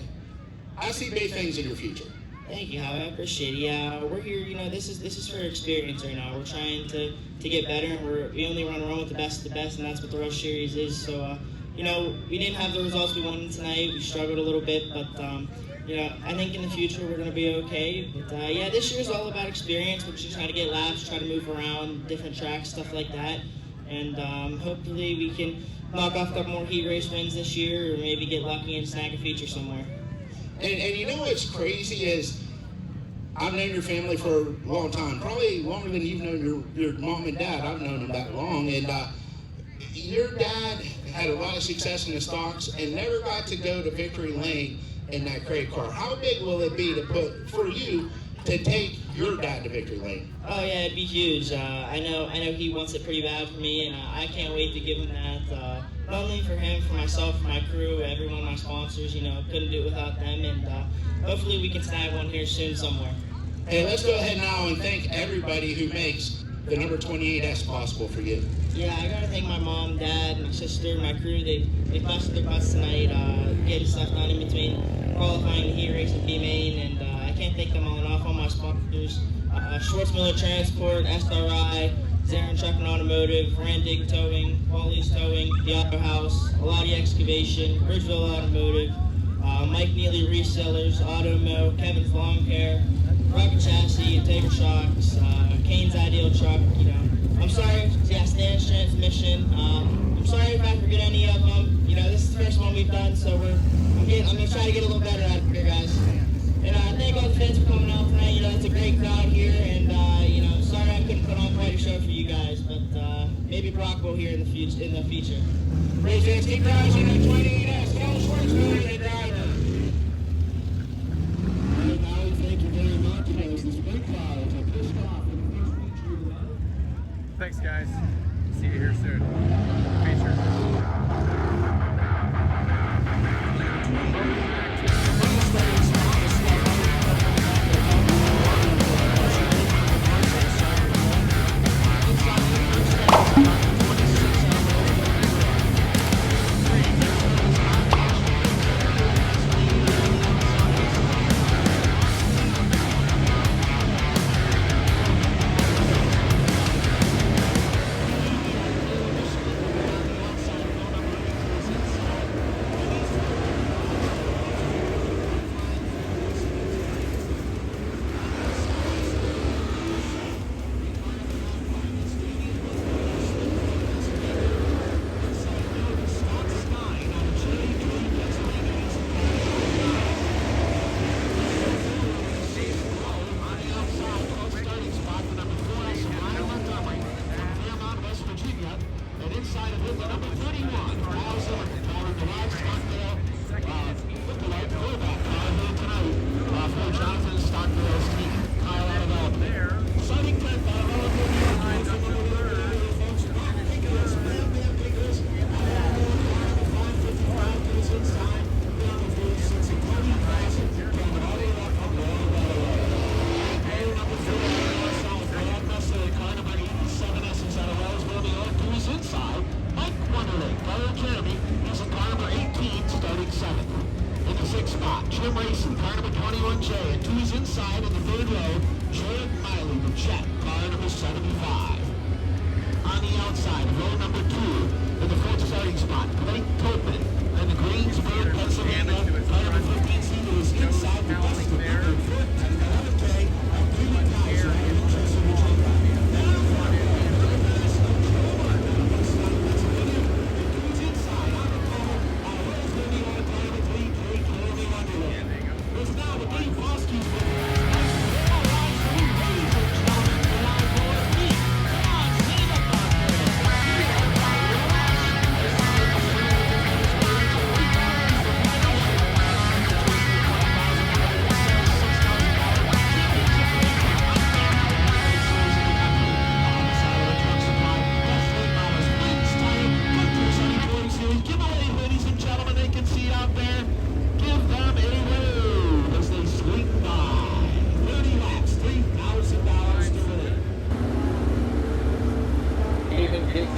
I see big things in your future. Thank you, Howie. I appreciate it. Yeah, we're here. This is for experience right now. We're trying to get better, and we only run around with the best of the best, and that's what the Rush Series is. So, we didn't have the results we wanted tonight. We struggled a little bit, but I think in the future we're going to be okay. But yeah, this year's all about experience. We're just trying to get laps, try to move around, different tracks, stuff like that. And hopefully we can knock off a couple more heat race wins this year, or maybe get lucky and snag a feature somewhere. And what's crazy is I've known your family for a long time, probably longer than you've known your mom and dad. I've known them that long. And your dad had a lot of success in the stocks and never got to go to victory lane in that crate car. How big will it be to put for you to take your dad to victory lane? Oh yeah, it'd be huge. I know he wants it pretty bad for me, and I can't wait to give him that. Not only for him, for myself, for my crew, everyone, my sponsors. You know, couldn't do it without them, and hopefully we can snag one here soon somewhere. Hey, let's go ahead now and thank everybody who makes the number 28S possible for you. Yeah, I gotta thank my mom, dad, my sister, my crew. They busted their butts tonight, getting stuff done in between qualifying the heat race and B-Main, and I can't thank them all enough. All my sponsors, Schwartzmiller Transport, SRI, Zarin Truck and Automotive, Randig Towing, Wally's Towing, The Auto House, Alati Excavation, Bridgeville Automotive, Mike Neely Resellers, Automo, Kevin's Lawn Care, Rocket Chassis, Integra Shocks, Kane's Ideal Truck, you know. I'm sorry, Stan's Transmission. I'm sorry if I forget any of them. You know, this is the first one we've done, so I'm gonna try to get a little better at it here, guys. And thank all the fans for coming out tonight. You know, it's a great crowd here, and you know, sorry I couldn't put on quite a show for you guys, but maybe Brock will here in the future. Raise your hands, keep rising at 28S. Tell Schwartzmiller the driver. And now we thank you very much. As this big crowd have pushed off in the first feature of the night. Thanks, guys. See you here soon. Feature.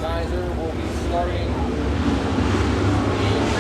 Kaiser will be starting E3.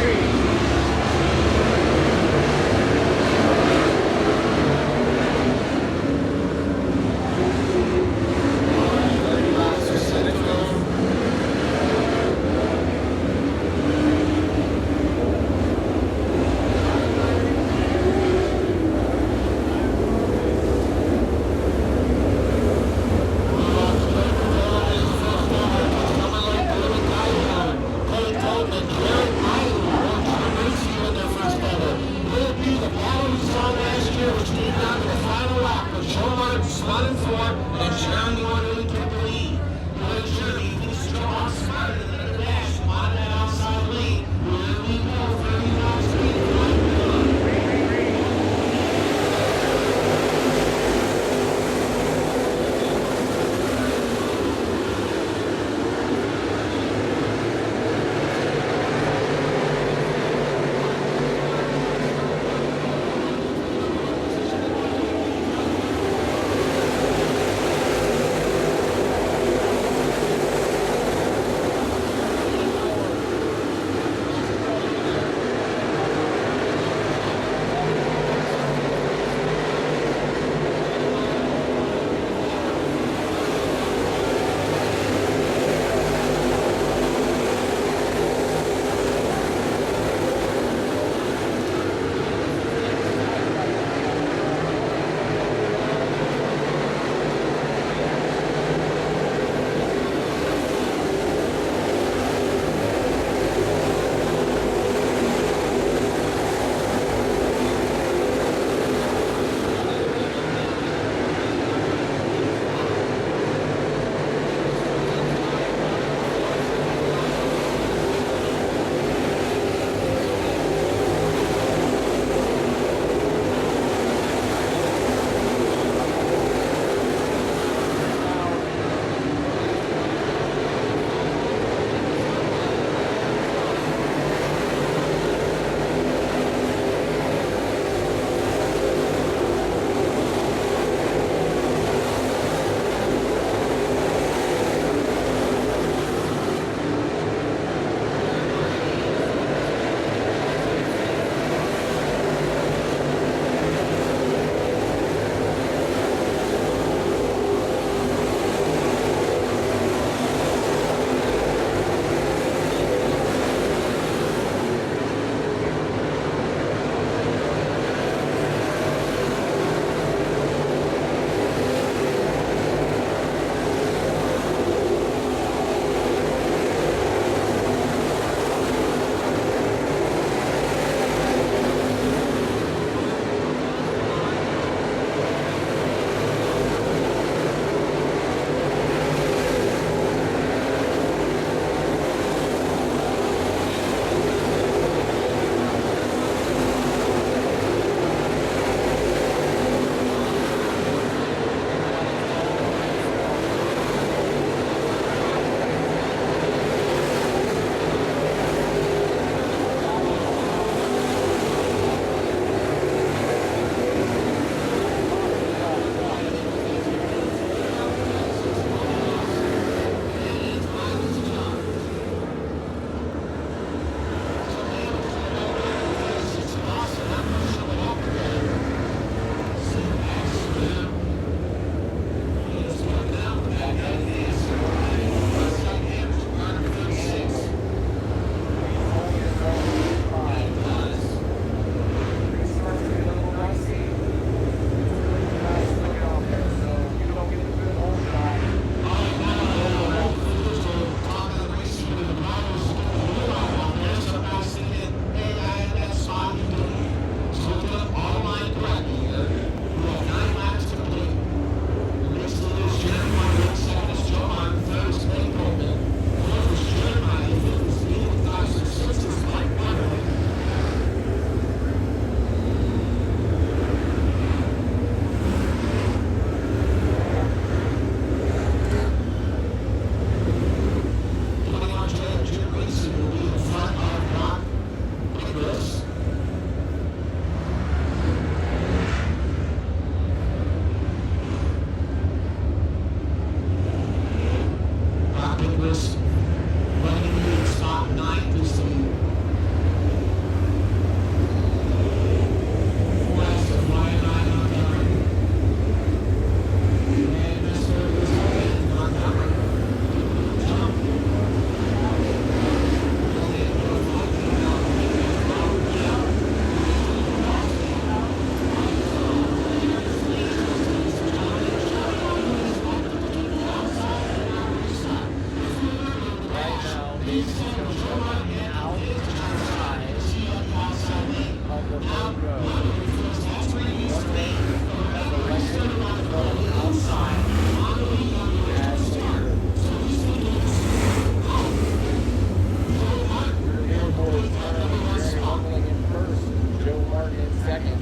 second.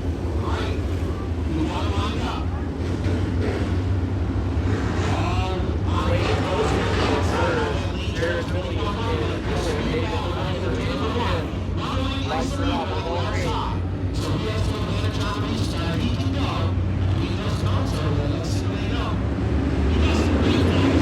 Jared Billy and David Kaiser in fifth. Nice job with all three. So he has to manage on restart. He can go. He just goes over. Let's see what they know. He has to restart.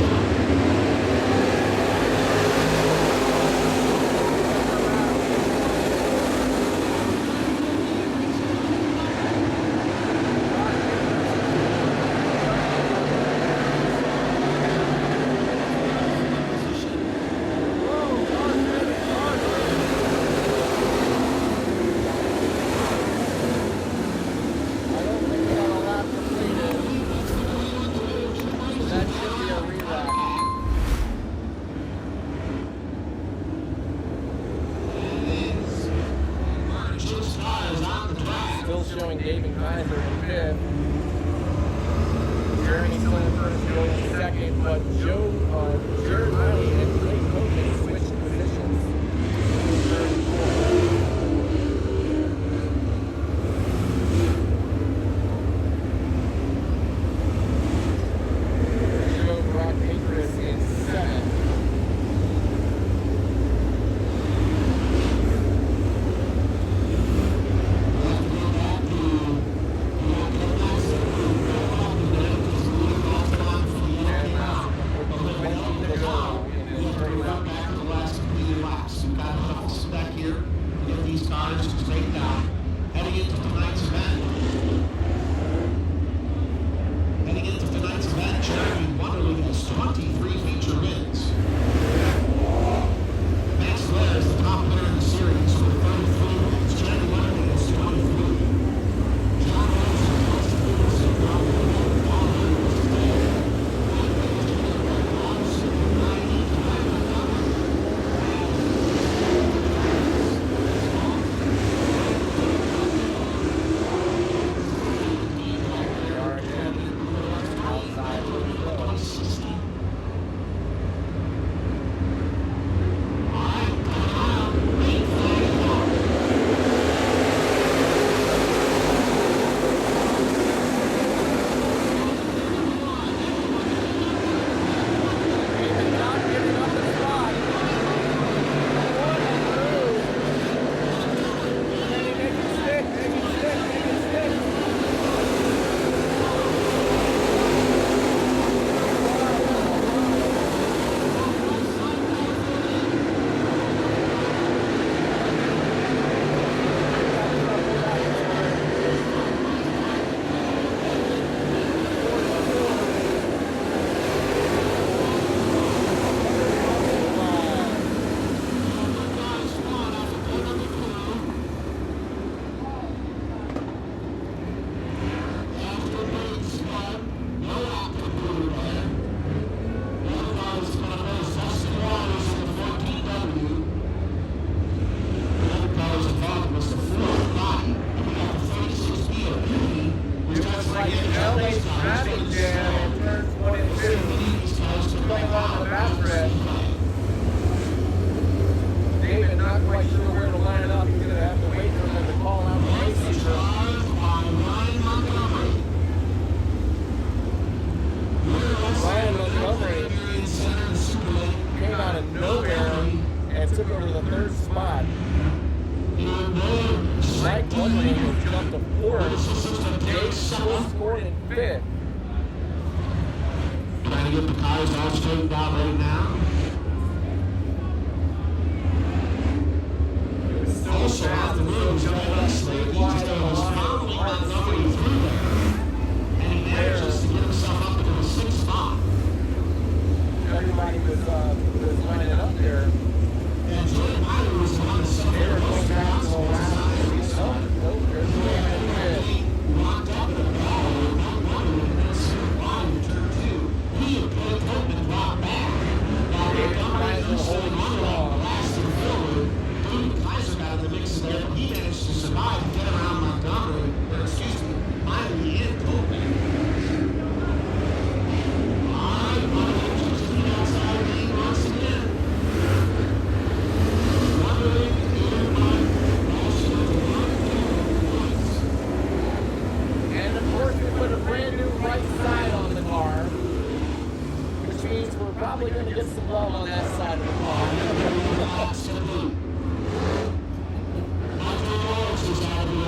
Still showing Davin Kaiser in fifth. Jeremy Clinton going in second, but Jared Riley and Blake Coleman switched positions. Third and fourth. Joe Brock Akers in seventh. David not quite sure where to line it up. He's going to have to wait for them to call out the race leader. Ryan Montgomery came out of nowhere and took over the third spot. Mike Ludwig jumped to fourth. Dave still scored in fifth. Trying to get the cars all straightened out right now. Also out the road, Joe Wesley, he was following Montgomery through there, and he manages to get himself up into the sixth spot. Everybody was lining it up there. And Jordan Myler was on the second. They were going back to the last. Locked up in the ball with Montgomery in this line in turn two. He had Blake Coleman brought back. Now Montgomery was holding on to the last and forward. Kaiser got in the mix there, but he managed to survive. probably going to get some love on that side of the car.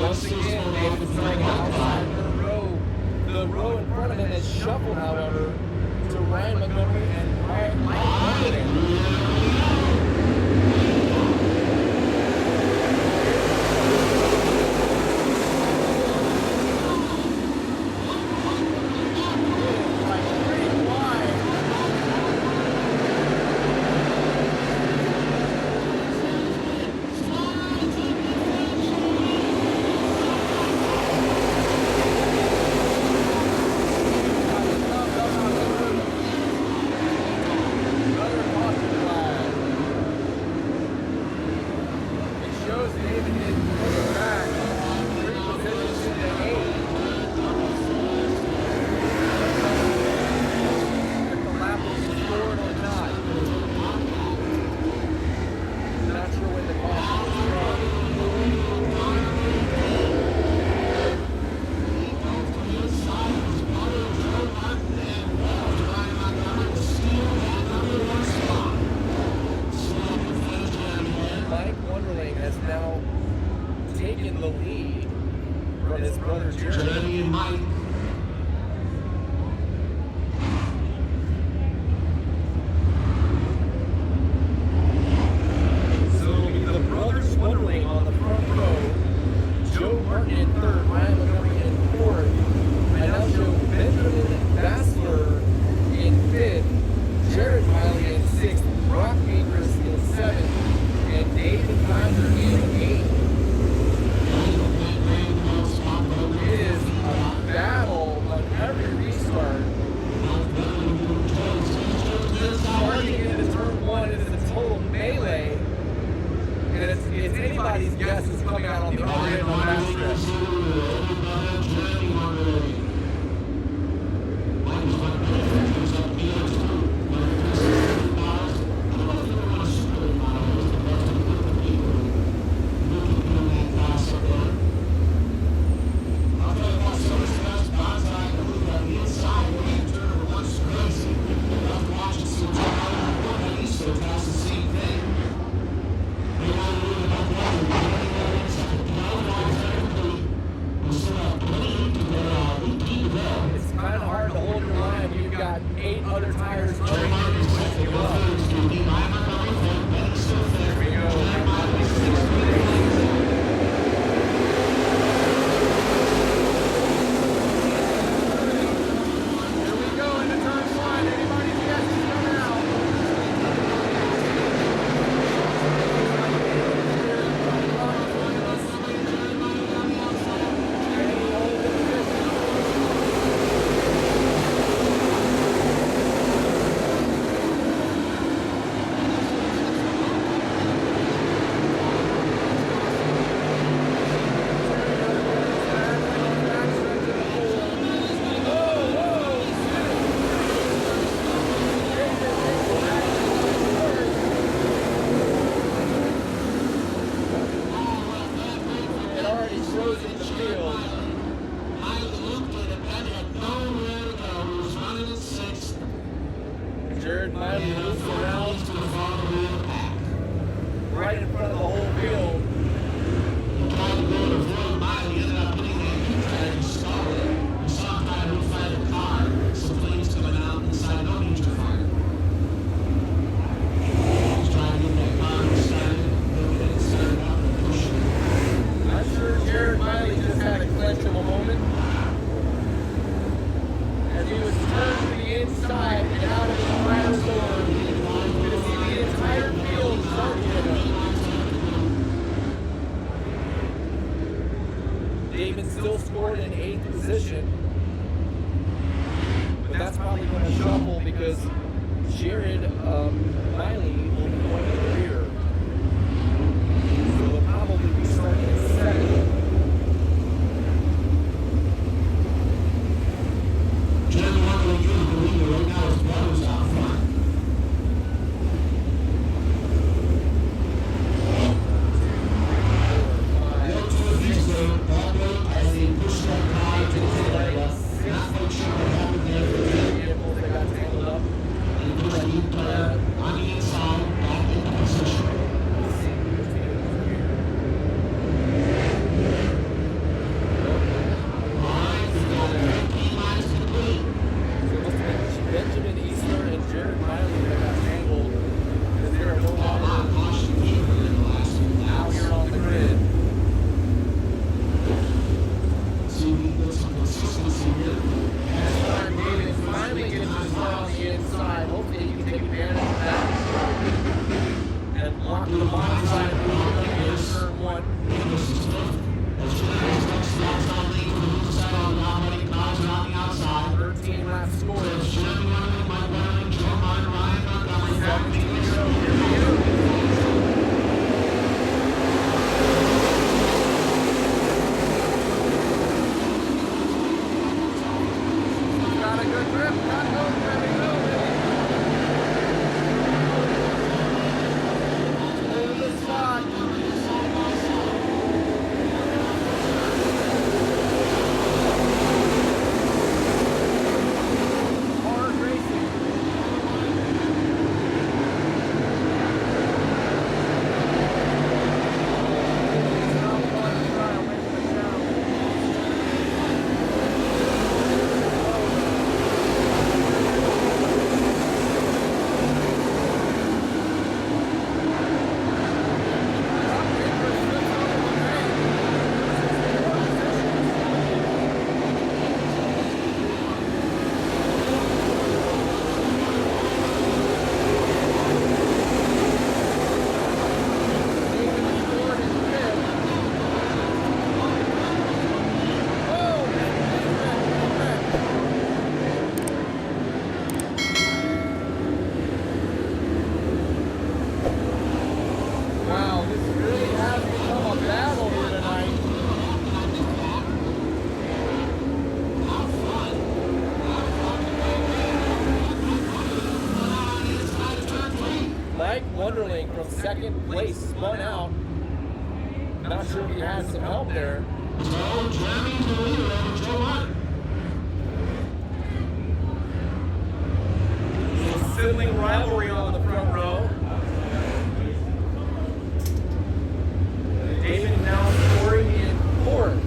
Once again, David's trying outside the row in front of him is shuffled, however, to Ryan Montgomery and Ryan Montgomery. Davin still scored in 8th position, but that's probably going to shuffle because Jared Miley will be going in the rear. So they'll probably be starting at 2nd. Generally, one way you can believe it right now is brothers out front. They got tangled up. second place, spun out. Not sure if he had some help there. So, Jeremy's the leader over Joe Martin. Sibling rivalry on the front row. David now scoring in fourth.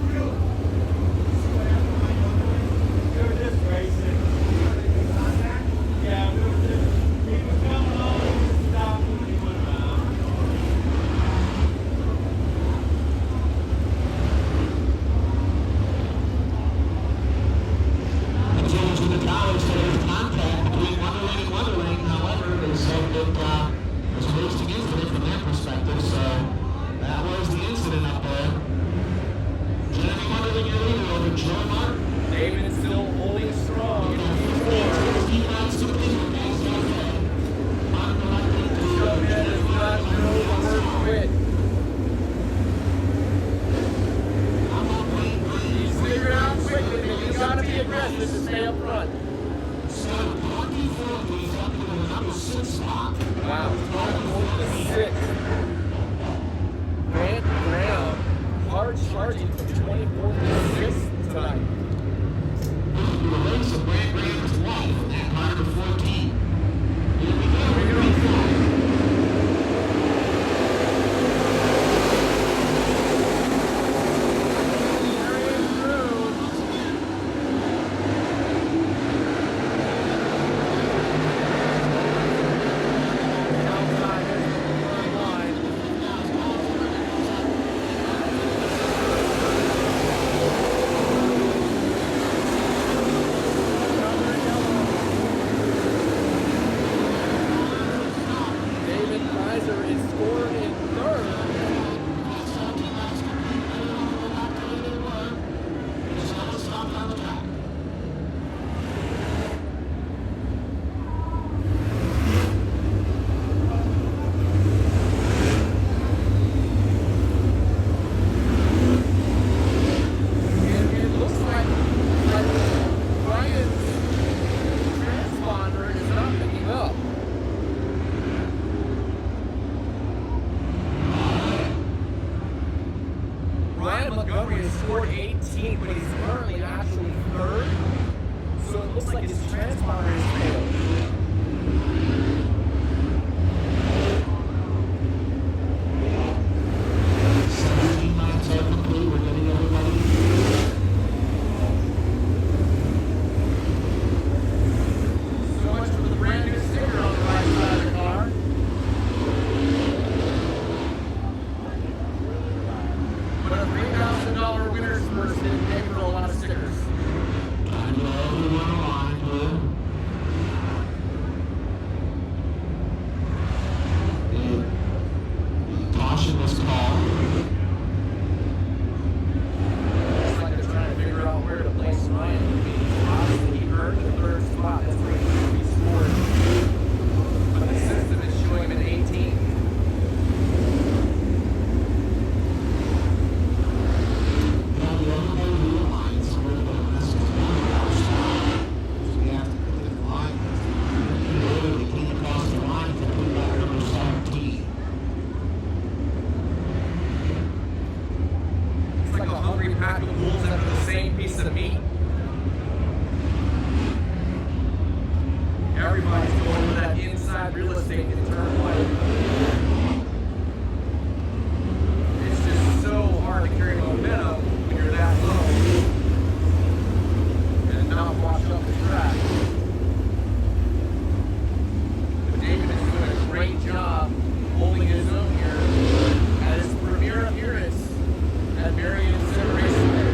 David still holding strong in quit. He's figured out quickly that you gotta be aggressive to stay up front. Wow, the sixth. Grant Brown, hard charging from 24th to 6th tonight. The race of Grant Graham's life at number 14. Kaiser is scored in third. It looks like Brian's transponder is not picking up. Ryan Montgomery has scored 18, but he's currently actually third. So it looks like his transponder has failed. So much for the brand new sticker on the right side of the car. But a $3,000 winner's purse didn't pay for a lot of stickers. I know everyone aligned here. The caution was called. Looks like they're trying to figure out where to place Ryan. Obviously, he earned the third spot. That's where he scored. But the system is showing him at 18. It's like a hungry pack of wolves after the same piece of meat. Everybody's going to that inside real estate in turn right. It's just so hard to carry momentum when you're that low and not wash up the track. But David is doing a great job holding his own here at his premier appearance at Marion Raceway.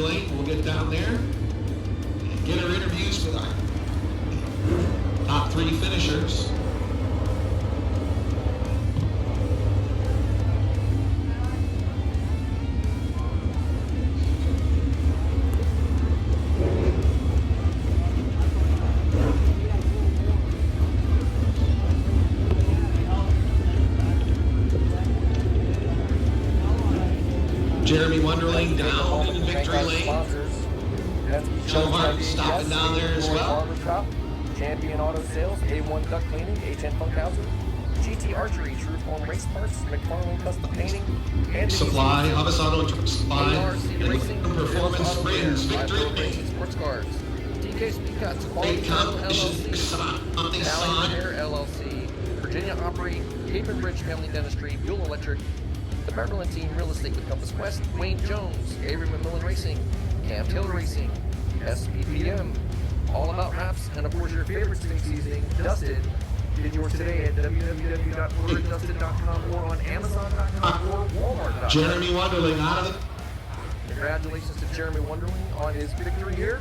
Wonderling will get down there and get our interviews with our top 3 finishers. Jeremy Wonderling down in the victory lane. Joe Martin stopping down there as well. Champion Auto Sales, A1 Duct Cleaning, HN Funkhauser, GT Archery, Trueform Race Parts, McFarlane Custom Painting, and Supply, Office Auto Supply, ARC Racing, Performance Springs, Victory Racing Sports Cars, DK Speedcuts, Quality Big Control competition, LLC, Valley Repair LLC, Virginia Opry, Cape and Bridge Family Dentistry, Buell Electric, the Maryland Team Real Estate with Compass West, Wayne Jones, Avery McMillan Racing, Cam Taylor Racing, SPPM, All About Wraps, and of course your favorite steak seasoning, Dusted. Get yours today at www.orderdusted.com or on Amazon.com or Walmart.com. Jeremy Wonderling out of it. Congratulations to Jeremy Wonderling on his victory here.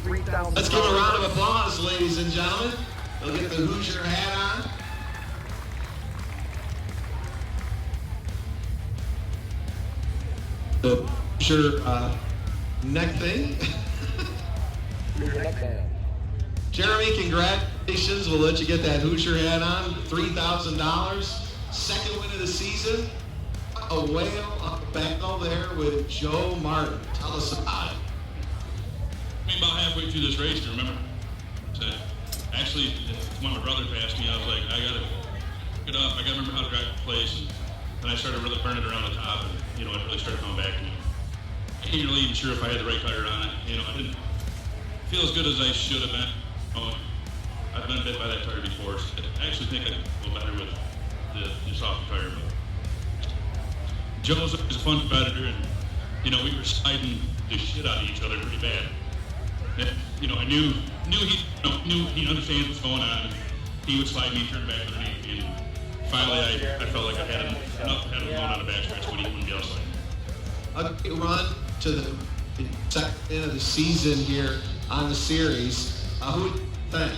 $3,000. Let's give a round of applause, ladies and gentlemen. They'll get the Hoosier hat on. The Hoosier neck thing. Jeremy, congratulations. We'll let you get that Hoosier hat on. $3,000. Second win of the season. A whale on the battle there with Joe Martin. Tell us about it. About halfway through this race, remember? Actually, when my brother passed me, I was like, I gotta get up. I gotta remember how to drive the place. And I started really burning around the top, and it really started coming back to me. I ain't really even sure if I had the right tire on it. I didn't feel as good as I should have been. I've been bit by that tire before, so I actually think I could go better with the soft tire. But Joe's a fun competitor, and we were sliding the shit out of each other pretty bad. And, I knew he understands what's going on. He would slide me, turn back underneath me, and finally I felt like I had enough going on the backstretch when he wouldn't be outside. A run to the second end of the season here on the series. Who do you think?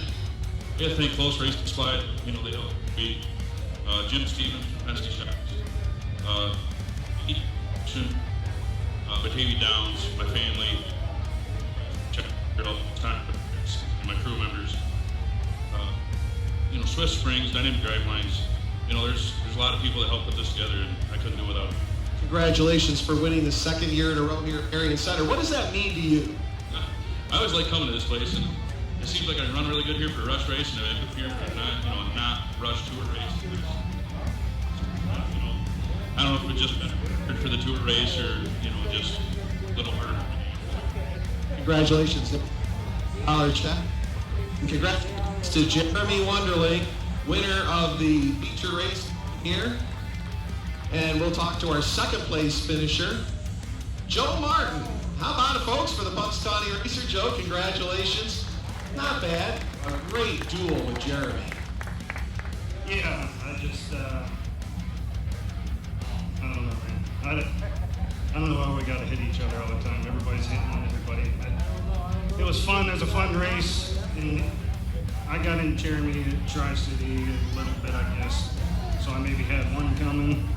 I think close race supply, they helped me. Jim Stevens, Penske Shops. Batavia Downs, my family, and my crew members. Swift Springs, Dynamic Drive Lines. There's a lot of people that helped put this together, and I couldn't do it without them. Congratulations for winning the second year in a row here at Marion Center. What does that mean to you? I always like coming to this place, and it seems like I run really good here for a rush race, and I'm here for not rush tour race. I don't know if it's just better for the tour race or just a little harder. Congratulations, check. And congratulations to Jeremy Wonderling, winner of the feature race here. And we'll talk to our second place finisher, Joe Martin. How about it, folks, for the Punxsutawney Racer? Joe, congratulations. Not bad. A great duel with Jeremy. Yeah, I don't know, man. I don't know why we got to hit each other all the time. Everybody's hitting on everybody. It was fun. It was a fun race. And I got in Jeremy at Tri-City a little bit, I guess. So I maybe had one coming,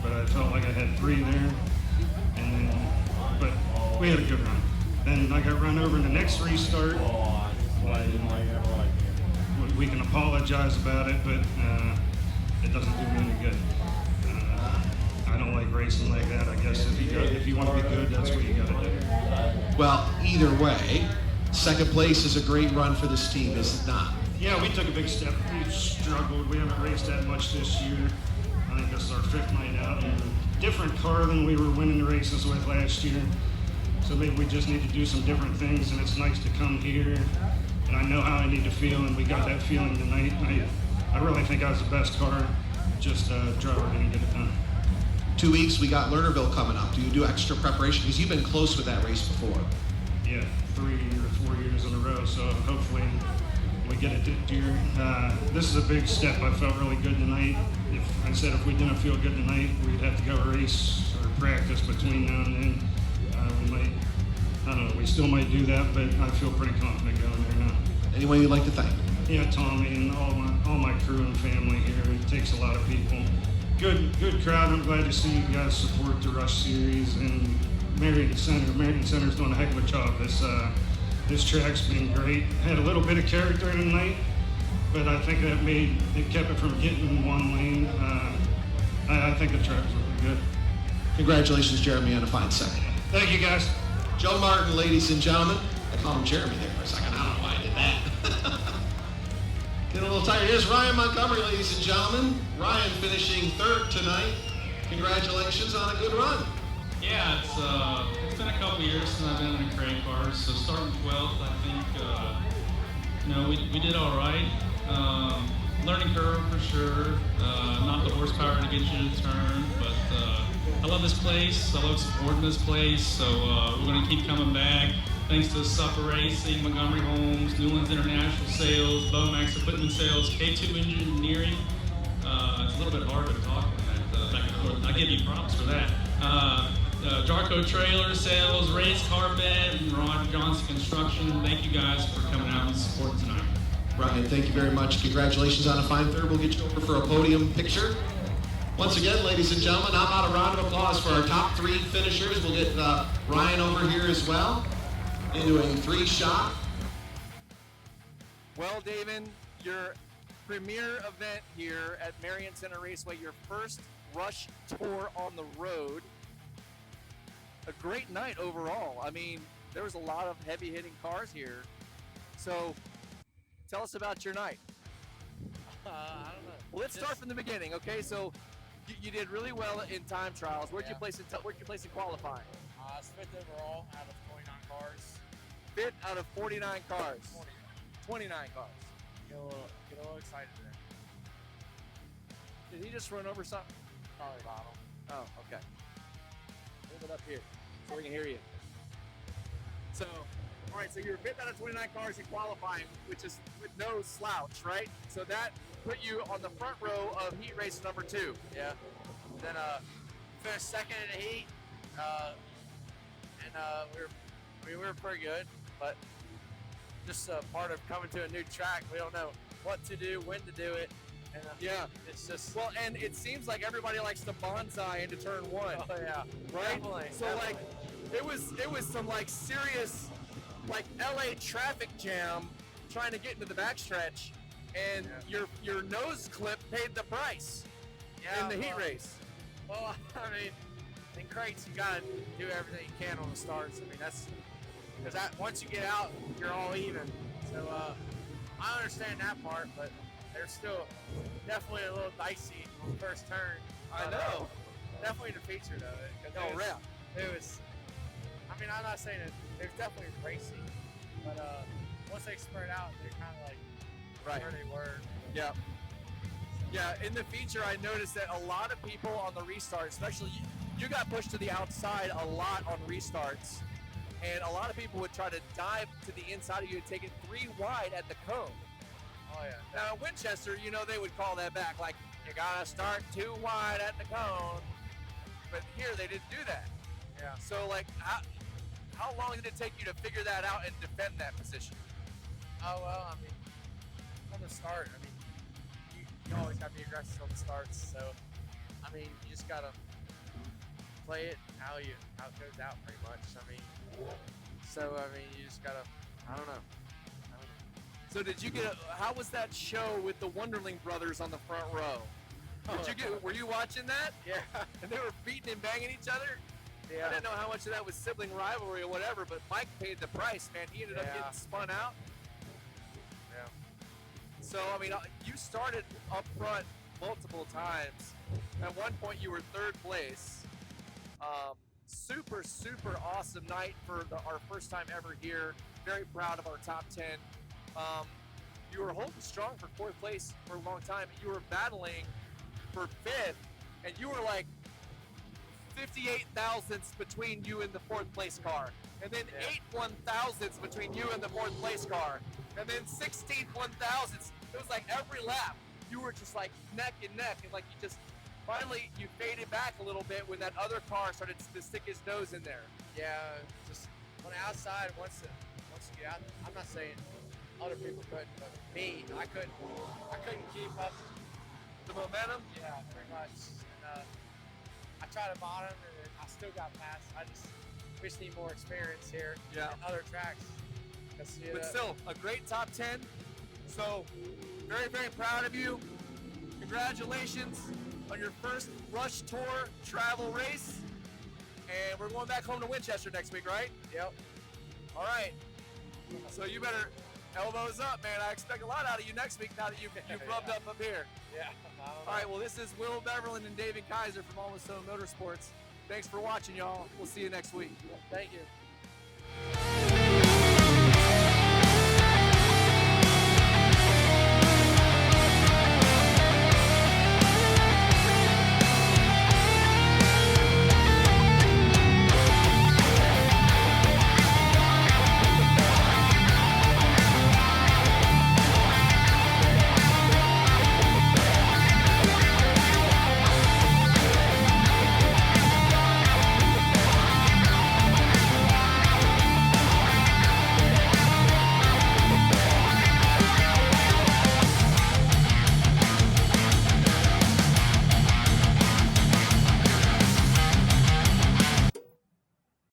but I felt like I had 3 there. But we had a good run. Then I got run over in the next restart. We can apologize about it, but it doesn't do me any good. I don't like racing like that. I guess if you want to be good, that's what you got to do. Well, either way, second place is a great run for this team, is it not? Yeah, we took a big step. We've struggled. We haven't raced that much this year. I think this is our 5th night out. And different car than we were winning the races with last year. So maybe we just need to do some different things, and it's nice to come here. And I know how I need to feel, and we got that feeling tonight. I really think I was the best car. Just driver didn't get it done. 2 weeks, we got Lernerville coming up. Do you do extra preparation? Because you've been close with that race before. Yeah, 3 or 4 years in a row, so hopefully we get it this year. This is a big step. I felt really good tonight. If we didn't feel good tonight, we'd have to go race or practice between now and then. We might I don't know, we still might do that, but I feel pretty confident going there now. Anyone you'd like to thank? Yeah, Tommy and all my crew and family here. It takes a lot of people. Good crowd. I'm glad to see you guys support the Rush Series and Marion Center. Marion Center's doing a heck of a job. This track's been great. Had a little bit of character tonight, but I think it kept it from getting in one lane. I think the track's really good. Congratulations, Jeremy, on a fine second. Thank you, guys. Joe Martin, ladies and gentlemen. I called him Jeremy there for a second. I don't know why I did that. Getting a little tired. Here's Ryan Montgomery, ladies and gentlemen. Ryan finishing third tonight. Congratulations on a good run. Yeah, it's been a couple years since I've been in a crane car, so starting 12th, I think, we did all right. Learning curve for sure, not the horsepower to get you to turn, but I love this place. I love supporting this place, so we're going to keep coming back. Thanks to Supper Racing, Montgomery Homes, Newlands International Sales, Bomax Equipment Sales, K2 Engineering. It's a little bit hard to talk back and forth. I give you props for that. Jarco Trailer Sales, Race Car Bed, and Ron Johnson Construction. Thank you guys for coming out and supporting tonight. Ryan, thank you very much. Congratulations on a fine third. We'll get you over for a podium picture. Once again, ladies and gentlemen, how about a round of applause for our top 3 finishers? We'll get Ryan over here as well into a 3-shot. Well, Davin, your premier event here at Marion Center Raceway, your first Rush tour on the road. A great night overall. I mean, there was a lot of heavy-hitting cars here. So, tell us about your night. I don't know. Well, let's start from the beginning, okay? So, you did really well in time trials. Where'd you place in qualifying? 5th overall out of 29 cars. 5th out of 49 cars. 29 cars. Get a little excited there. Did he just run over something? Probably bottle. Oh, okay. Move it up here so we can hear you. So, all right, so you're 5th out of 29 cars in qualifying, which is with no slouch, right? So that put you on the front row of heat race number 2. Yeah. Then finished second in the heat, and we were pretty good, but just part of coming to a new track. We don't know what to do, when to do it, and yeah, it's just well, and it seems like everybody likes to bonsai into turn 1. Oh yeah, right? Definitely, so definitely. like, it was some like serious, like LA traffic jam trying to get into the backstretch, and your nose clip paid the price in the heat race. Well, I mean, in crates you gotta do everything you can on the starts. I mean, that's because once you get out, you're all even. So I understand that part, but they're still definitely a little dicey on the first turn. I know. Definitely the feature though. No rep. It was. I mean, I'm not saying it was definitely racy, but once they spread out, they're kind of like where they were. Yeah. Yeah, in the feature, I noticed that a lot of people on the restart, especially you got pushed to the outside a lot on restarts, and a lot of people would try to dive to the inside of you and take it 3 wide at the cone. Oh yeah. Now at Winchester, they would call that back, like you gotta start 2 wide at the cone. But here they didn't do that. Yeah. So like, how long did it take you to figure that out and defend that position? Oh well, I mean, from the start, I mean, you always gotta be aggressive on the starts. So, I mean, you just gotta play it how it goes out pretty much. I mean, you just gotta, I don't know. So did you how was that show with the Wonderling brothers on the front row? Were you watching that? Yeah. And they were beating and banging each other? Yeah. I didn't know how much of that was sibling rivalry or whatever, but Mike paid the price, man. He ended up getting spun out. Yeah. So, I mean, you started up front multiple times. At one point, you were 3rd place. Super, super awesome night for our first time ever here. Very proud of our top 10. You were holding strong for 4th place for a long time. You were battling for 5th, and you were like 58 thousandths between you and the 4th place car, and then 8 1,000ths between you and the 4th place car, and then 16 1,000ths. It was like every lap you were just like neck and neck, and like you just finally you faded back a little bit when that other car started to stick his nose in there. Yeah, just on the outside, once you get out, I'm not saying other people couldn't, but me, I couldn't keep up The momentum? Yeah, pretty much. And I tried to bottom, and I still got past. We just need more experience here. Yeah. And other tracks. But still, a great top 10. So, very, very proud of you. Congratulations on your first Rush Tour travel race. And we're going back home to Winchester next week, right? Yep. All right. So you better elbows up, man. I expect a lot out of you next week now that you've rubbed up here. Yeah. All right, well, this is Will Beverland and Davin Kaiser from Almost Home Motorsports. Thanks for watching, y'all. We'll see you next week. Thank you.